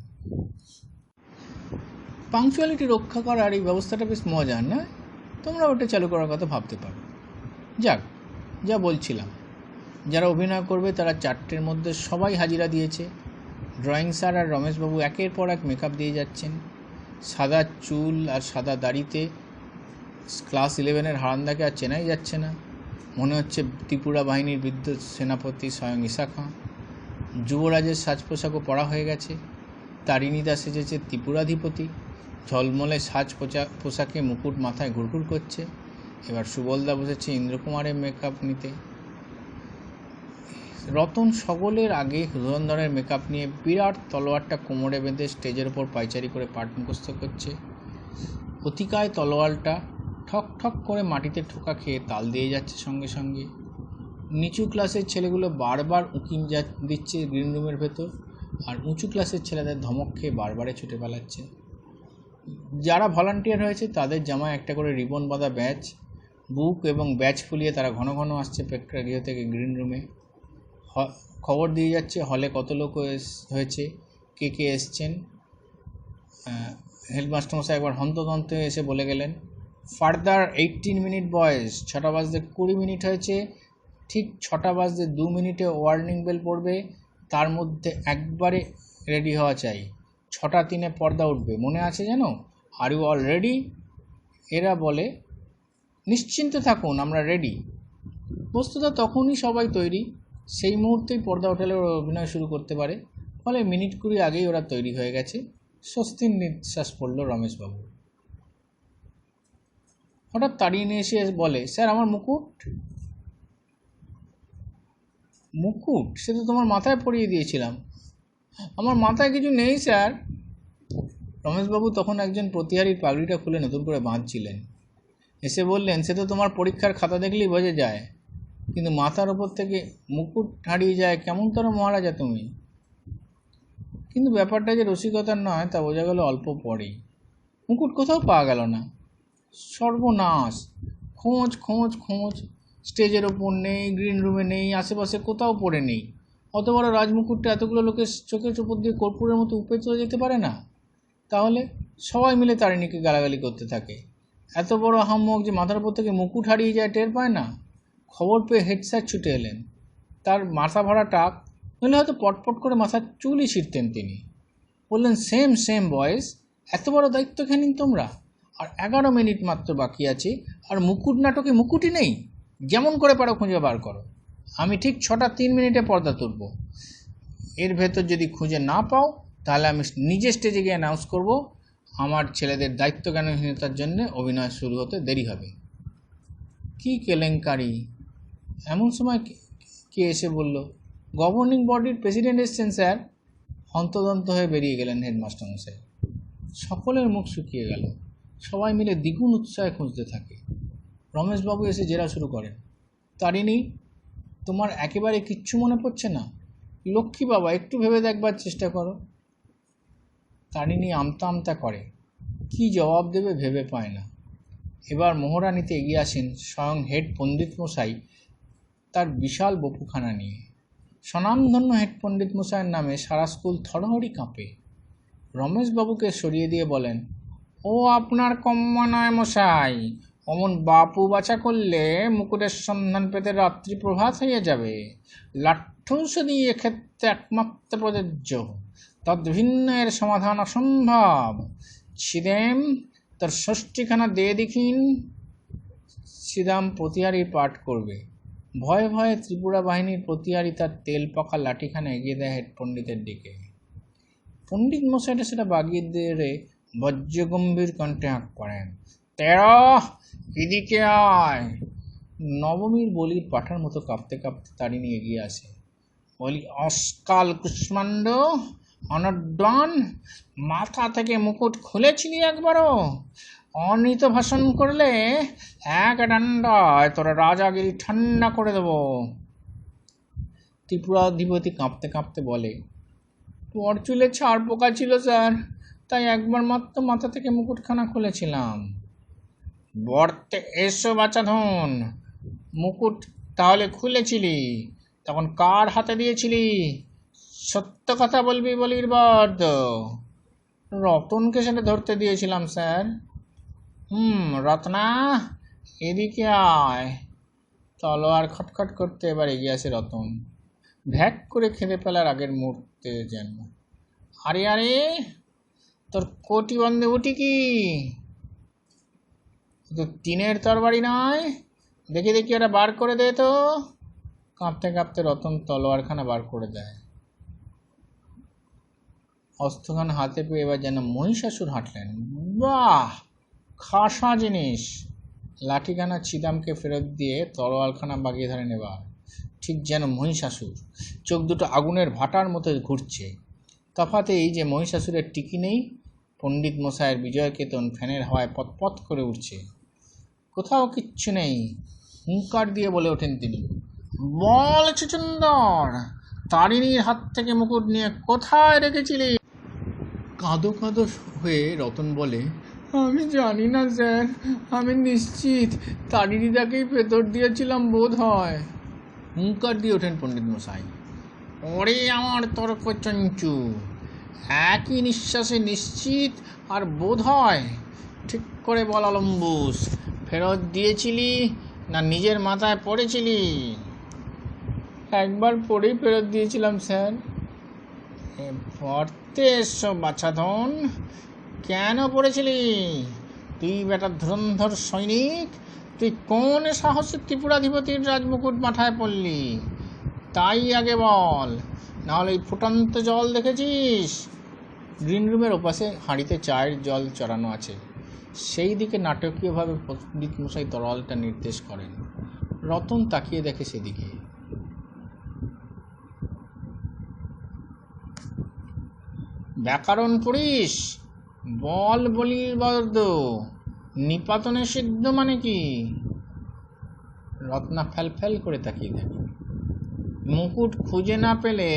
পাংচুয়ালিটি রক্ষা করার এই ব্যবস্থাটা বেশ মজার, না? তোমরা ওটা চালু করার কথা ভাবতে পারো। যাক, যা বলছিলাম, যারা অভিনয় করবে তারা 4টের মধ্যে সবাই হাজিরা দিয়েছে। ড্রয়িং স্যার আর রমেশবাবু একের পর এক মেকআপ দিয়ে যাচ্ছেন। সাদা চুল আর সাদা দাড়িতে ক্লাস 11-এর হারান্দাকে আর চেনাই যাচ্ছে না, মনে হচ্ছে ত্রিপুরা বাহিনীর বৃদ্ধ সেনাপতি স্বয়ং ঈশা খাঁ। যুবরাজের সাজ পোশাকও পরা হয়ে গেছে। তারিণীদা সেজেছে ত্রিপুরাধিপতি, ঝলমলে সাজ পোশাকে মুকুট মাথায় ঘুরঘুর করছে। এবার সুবলদা বসেছে ইন্দ্রকুমারের মেকআপ নিতে। রতন সকলের আগে ধুরন্ধরের মেকআপ নিয়ে বিরাট তলোয়ারটা কোমরে বেঁধে স্টেজের ওপর পায়চারি করে পাঠ মুখস্থ করছে। অতিকায় তলোয়ারটা ঠক ঠক করে মাটিতে ঠোকা খেয়ে তাল দিয়ে যাচ্ছে সঙ্গে সঙ্গে। নিচু ক্লাসের ছেলেগুলো বারবার উঁকি দিচ্ছে গ্রিন রুমের ভেতর, আর উঁচু ক্লাসের ছেলেদের ধমক খেয়ে বারবারে ছুটে পালাচ্ছে। যারা ভলান্টিয়ার হয়েছে তাদের জামায় একটা করে রিবন বাঁধা ব্যাচ, বুক এবং ব্যাচ ফুলিয়ে তারা ঘন ঘন আসছে প্রেক্ষাগৃহ থেকে গ্রিন রুমে। খবর দিয়ে যাচ্ছে হলে কত লোক হয়েছে, কে কে এসছেন। হেডমাস্টারমশাই একবার হন্তদন্ত এসে বলে গেলেন, ফার্দার 18 মিনিট বয়েজ, 6:20 হয়েছে, ঠিক 6টা বাজতে 2 মিনিটে ওয়ার্নিং বেল পড়বে, তার মধ্যে একবারে রেডি হওয়া চাই। 6টা 3 পর্দা উঠবে, মনে আছে যেন? Are you all ready? এরা বলে, নিশ্চিন্ত থাকুন, আমরা রেডি। বস্তুত তখনই সবাই তৈরি, সেই মুহূর্তেই পর্দা ওঠালে ওরা অভিনয় শুরু করতে পারে। ফলে মিনিট 20 আগেই ওরা তৈরি হয়ে গেছে। স্বস্তির নিঃশ্বাস পড়ল রমেশবাবু। হঠাৎ তাড়িয়ে নিয়ে এসে বলে, স্যার আমার মুকুট। মুকুট? সে তো তোমার মাথায় পরিয়ে দিয়েছিলাম। আমার মাথায় কিছু নেই স্যার। রমেশবাবু তখন একজন প্রতিহারীর পাগড়িটা খুলে নতুন করে বাঁধছিলেন। এসে বললেন, সে তো তোমার পরীক্ষার খাতা দেখলেই বোঝা যায়, কিন্তু মাথার ওপর থেকে মুকুট হারিয়ে যায় কেমনতর মহারাজা তুমি। কিন্তু ব্যাপারটা যে রসিকতার নয় তা বোঝা গেল অল্প পরেই। মুকুট কোথাও পাওয়া গেল না। সর্বনাশ! খোঁজ খোঁজ খোঁজ, স্টেজের ওপর নেই, গ্রিন রুমে নেই, আশেপাশে কোথাও পড়ে নেই। অত বড় রাজমুকুটটা এতগুলো লোকের চোখের ওপর দিয়ে কর্পূরের মতো উপরে চলে যেতে পারে না? তাহলে সবাই মিলে তারিণীকে গালাগালি করতে থাকে। এত বড় আহাম্মক যে মাথার উপর থেকে মুকুট হারিয়ে যায় টের পায় না। খবর পেয়ে হেড স্যার ছুটে এলেন। তার মাথা ভরা টাক, নইলে হয়তো পটপট করে মাথার চুলই ছিঁড়তেন তিনি। বললেন, সেম সেম বয়েস, এত বড় দায়িত্ব খেয়ে নিন তোমরা। আর 11 মিনিট মাত্র বাকি আছে, আর মুকুট নাটকে মুকুটই নেই। যেমন করে পারো খুঁজে বার করো। আমি ঠিক 6টা 3 মিনিটে পর্দা তুলব। এর ভেতর যদি খুঁজে না পাও, তাহলে আমি নিজে স্টেজে গিয়ে অ্যানাউন্স করব, আমার ছেলেদের দায়িত্বজ্ঞানহীনতার জন্য অভিনয় শুরু হতে দেরি হবে। কি কেলেঙ্কারি! এমন সময় কে এসে বলল, গভর্নিং বডির প্রেসিডেন্ট এসছেন স্যার। হন্তদন্ত হয়ে বেরিয়ে গেলেন হেডমাস্টার মশাই। সকলের মুখ শুকিয়ে গেল। সবাই মিলে দ্বিগুণ উৎসাহে খুঁজতে থাকে। রমেশবাবু এসে জেরা শুরু করেন, তারিণী, তোমার একেবারে কিচ্ছু মনে পড়ছে না? লক্ষ্মী বাবা, একটু ভেবে দেখবার চেষ্টা করো। তারিণী আমতা আমতা করে, কি জবাব দেবে ভেবে পায় না। এবার মোহরা নিতে এগিয়ে আসেন স্বয়ং হেড পণ্ডিত মশাই, তার বিশাল বপুখানা নিয়ে। স্বনামধন্য হেড পণ্ডিত মশাইয়ের নামে সারা স্কুল থরহরি কাঁপে। রমেশবাবুকে সরিয়ে দিয়ে বলেন, ও আপনার কম্য নয় মশাই, অমন বাপু বাছা করলে মুকুটের সন্ধান পেতে রাত্রি প্রভাত হয়ে যাবে। লাঠ্যৌষধি এক্ষেত্রে একমাত্র প্রযোজ্য, তদ্ভিন্ন এর সমাধান অসম্ভব। ছিদেম, তোর 6টিখানা দিয়ে দেখিন। শ্রীরাম প্রতিহারী পাঠ করবে। ভয়ে ভয়ে ত্রিপুরা বাহিনীর প্রতিহারী তার তেল পাকা লাঠিখানা এগিয়ে দেয় হেড পণ্ডিতের দিকে। পণ্ডিত মশাইটা সেটা বাগিয়ে দিয়ে বজ্রগম্ভীর কণ্ঠে হাঁক করেন, 13, এদিকে আয়। নবমীর বলির পাঠার মতো কাঁপতে কাঁপতে তারিণী এগিয়ে আসে। বলি, অস্কাল কুষ্মাণ্ড, অনড্বান, মাথা থেকে মুকুট খুলেছিলি একবারও? অনিত ভাষণ করলে এক ডান্ডায় তোরা রাজাগিরি ঠান্ডা করে দেব। ত্রিপুরাধিপতি কাঁপতে কাঁপতে বলে, পরচুলে ছাড় পোকা ছিল স্যার, তাই একবার মাত্র মাথা থেকে মুকুটখানা খুলেছিলাম। বর্তে এসো বাচাধন, মুকুট তাহলে খুলেছিলি, তখন কার হাতে দিয়েছিলি? সত্য কথা বলবি বলির বদ। রতনকে সেটা ধরতে দিয়েছিলাম স্যার। রত্না, এদিকে আয়। তলোয়ার খটখট করতে এবার এগিয়ে আসে রতন, ভ্যাক করে খেতে ফেলার আগের মুহূর্তে যেন। আরে আরে, তোর কোটি বন্ধে উঠি কি? তো টিনের তরবারি নয়, দেখি দেখি ওটা বার করে দে তো। কাঁপতে কাঁপতে রতন তলোয়ারখানা বার করে দেয়। অস্ত্রখানা হাতে পেয়ে এবার যেন মহিষাসুর হাঁটলেন। বাহ, খাসা জিনিস। লাঠিখানা ছিদামকে ফেরত দিয়ে তলোয়ারখানা বাগিয়ে ধরেন এবার, ঠিক যেন মহিষাসুর। চোখ দুটো আগুনের ভাটার মতো ঘুরছে। তফাতে এই যে মহিষাসুরের টিকি নেই, পণ্ডিত মশাইয়ের বিজয়কেতন ফ্যানের হাওয়ায় পতপত করে উঠছে। কোথাও কিচ্ছু নেই। হুঙ্কার দিয়ে বলে ওঠেন তিনি, বল চুচুন্দর, তারিণীর হাত থেকে মুকুট নিয়ে কোথায় রেখেছিলি? কাঁদো কাঁদো হয়ে রতন বলে, আমি জানি না স্যার, আমি নিশ্চিত তারিণীটাকেই ভেতর দিয়েছিলাম বোধ হয়। হুঙ্কার দিয়ে ওঠেন পণ্ডিত মশাই, ওরে আমার তর্ক চঞ্চু, একই নিঃশ্বাসে নিশ্চিত আর বোধ হয়। ঠিক করে বল অলম্বুস, ফেরত দিয়েছিলি না নিজের মাথায় পড়েছিলি? একবার পড়েই ফেরত দিয়েছিলাম স্যার। পড়তে এসো বাছাধন, কেন পড়েছিলি? তুই বেটা ধুরন্ধর সৈনিক, তুই কোন সাহসে ত্রিপুরাধিপতির রাজমুকুট মাথায় পড়লি তাই আগে বল, নাহলে এই ফুটন্ত জল দেখেছিস? গ্রিন রুমের ওপাশে হাঁড়িতে চায়ের জল চড়ানো আছে, সেই দিকে নাটকীয়ভাবে পণ্ডিত মশাই তরলটা নির্দেশ করেন। রতন তাকিয়ে দেখে সেদিকে। ব্যাকরণ পড়িস? বল বলির বর্দ, নিপাতনে সিদ্ধ মানে কি? রত্না ফ্যাল করে তাকিয়ে থাকে। মুকুট খুঁজে না পেলে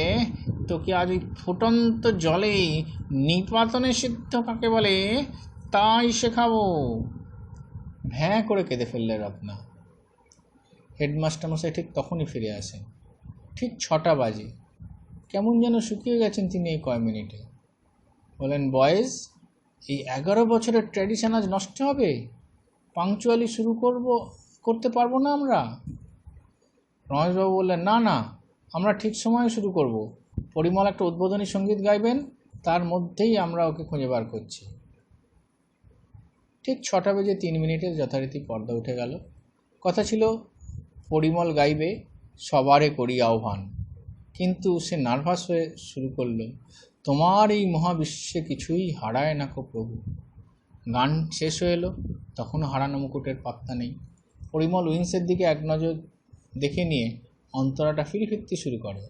তোকে আজ ওই ফুটন্ত জলেই নিপাতনে সিদ্ধ কাকে বলে তাই শেখাবো। ভ্যাঁ করে কেঁদে ফেললে রত্না। হেডমাস্টার মশাই ঠিক তখনই ফিরে আসেন। ঠিক 6টা বাজে। কেমন যেন শুকিয়ে গেছেন তিনি এই কয় মিনিটে। বলেন, বয়েজ, এই 11 বছরের ট্র্যাডিশন আজ নষ্ট হবে? পাংচুয়ালি শুরু করতে পারবো না আমরা? রমেশবাবু বললেন, না, আমরা ঠিক সময়ে শুরু করব। পরিমল একটা উদ্বোধনী সঙ্গীত গাইবেন, তার মধ্যেই আমরা ওকে খুঁজে বার করছি। ঠিক 6টা বেজে 3 মিনিটে যথারীতি পর্দা উঠে গেল। কথা ছিল পরিমল গাইবে, সবারে করি আহ্বান। কিন্তু সে নার্ভাস হয়ে শুরু করলো, তোমার এই মহাবিশ্বে কিছুই হারায় না কো প্রভু। গান শেষ হয়ে এলো, তখনও হারানো মুকুটের পাত্তা নেই। পরিমল উইন্সের দিকে এক নজর দেখে নিয়ে অন্তরাটা ফিরতে শুরু করে।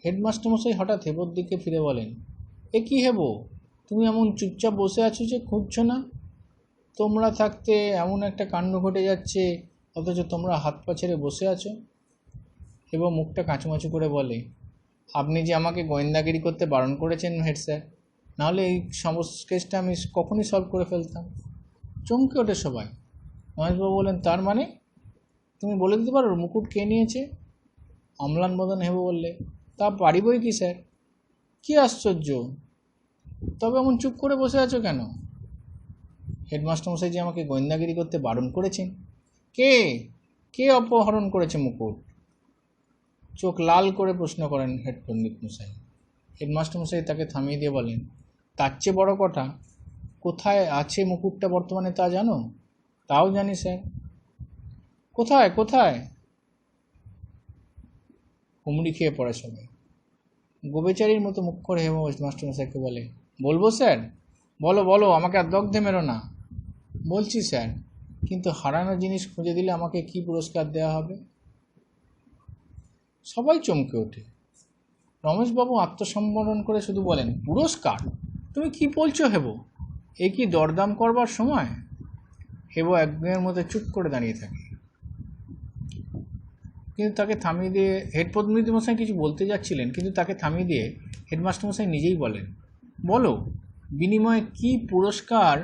হেডমাস্টার মশাই হঠাৎ হেবোর দিকে ফিরে বলেন, এ কি হেবো, তুমি এমন চুপচাপ বসে আছো যে খুঁজছো না? তোমরা থাকতে এমন একটা কাণ্ড ঘটে যাচ্ছে, অথচ তোমরা হাত পা ছেড়ে বসে আছো। হেবো মুখটা কাঁচুমাচু করে বলে, আপনি যে আমাকে গোয়েন্দাগিরি করতে বারণ করেছেন হেড স্যার, নাহলে এই সমস্ত কেসটা আমি কখনই সলভ করে ফেলতাম। চমকে ওঠে সবাই। মহেশবাবু বলেন, তার মানে? তুমি বলে দিতে পারো মুকুট কে নিয়েছে? অম্লান বদন হেবো বললে, তা পারিবই কি স্যার। কি আশ্চর্য, তবে এমন চুপ করে বসে আছো কেন? হেডমাস্টার মশাই যে আমাকে গোয়েন্দাগিরি করতে বারণ করেছেন। কে অপহরণ করেছে মুকুট? চোখ লাল করে প্রশ্ন করেন হেড পণ্ডিত মশাই। হেডমাস্টার মশাই তাকে থামিয়ে দিয়ে বলেন, তার চেয়ে বড় কথা, কোথায় আছে মুকুটটা বর্তমানে তা জানো? তাও জানি স্যার। কোথায়? হুমড়ি খেয়ে পড়ে সবাই। গোবেচারির মতো মুখ করে হেডমাস্টার মশাইকে বলে, বলবো স্যার? বলো, আমাকে আর দগ্ধে মেরো না। বলছি স্যার, কিন্তু হারানো জিনিস খুঁজে দিলে আমাকে কি পুরস্কার দেওয়া হবে? সবাই চমকে ওঠে। রমেশবাবু আত্মসম্বরণ করে শুধু বলেন, পুরস্কার? তুমি কি বলছো হেবো? এ কি দরদাম করবার সময়? হেবো একদিনের মধ্যে চুপ করে দাঁড়িয়ে থাকে। কিন্তু তাকে থামিয়ে দিয়ে হেডপণ্ডিত মশাই কিছু বলতে যাচ্ছিলেন, কিন্তু তাকে থামিয়ে দিয়ে হেডমাস্টার মশাই নিজেই বলেন, বলো, বিনিময়ে কি পুরস্কার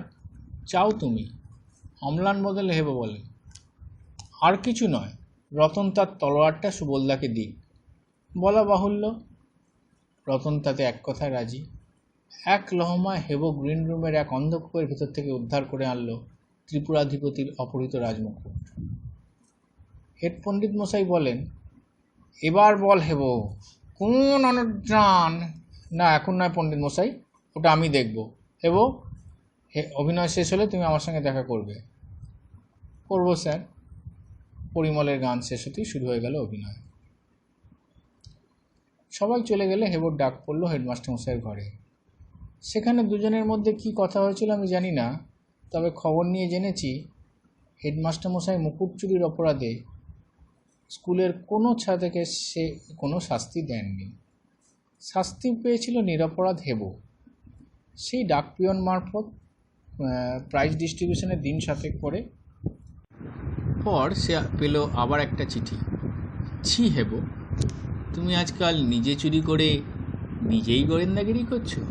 চাও তুমি? অম্লান বদলে হেবো বলে, আর কিছু নয়, রতন তার তলোয়ারটা সুবলদাকে দিক। বলা বাহুল্য, রতন তাতে এক কথায় রাজি। এক লহমায় হেবো গ্রিন রুমের এক অন্ধকূপের ভেতর থেকে উদ্ধার করে আনলো ত্রিপুরাধিপতির অপহৃত রাজমুকুট। হেড পণ্ডিত মশাই বলেন, এবার বল হেবো, কোন অনুদ্রান? না, এখন নয় পণ্ডিত মশাই, ওটা আমি দেখব। হেবো, অভিনয় শেষ হলে তুমি আমার সঙ্গে দেখা করবে। করবো স্যার। পরিমলের গান শেষ হতেই শুরু হয়ে গেল অভিনয়। সবাই চলে গেলে হেবোর ডাক পড়ল হেডমাস্টার মশাইয়ের ঘরে। সেখানে দুজনের মধ্যে কি কথা হয়েছিল আমি জানি না, তবে খবর নিয়ে জেনেছি হেডমাস্টার মশাই মুকুট চুরির অপরাধে স্কুলের কোনো ছাত্রকে সে কোনো শাস্তি দেননি। শাস্তি পেয়েছিল নিরপরাধ হেবো। সেই ডাক পিয়ন মারফত প্রাইজ ডিস্ট্রিবিউশনের দিন 7 পর সে পেল আবার একটা চিঠি। ছি হেবো, তুমি আজকাল নিজে চুরি করে নিজেই গোয়েন্দাগিরি করছো।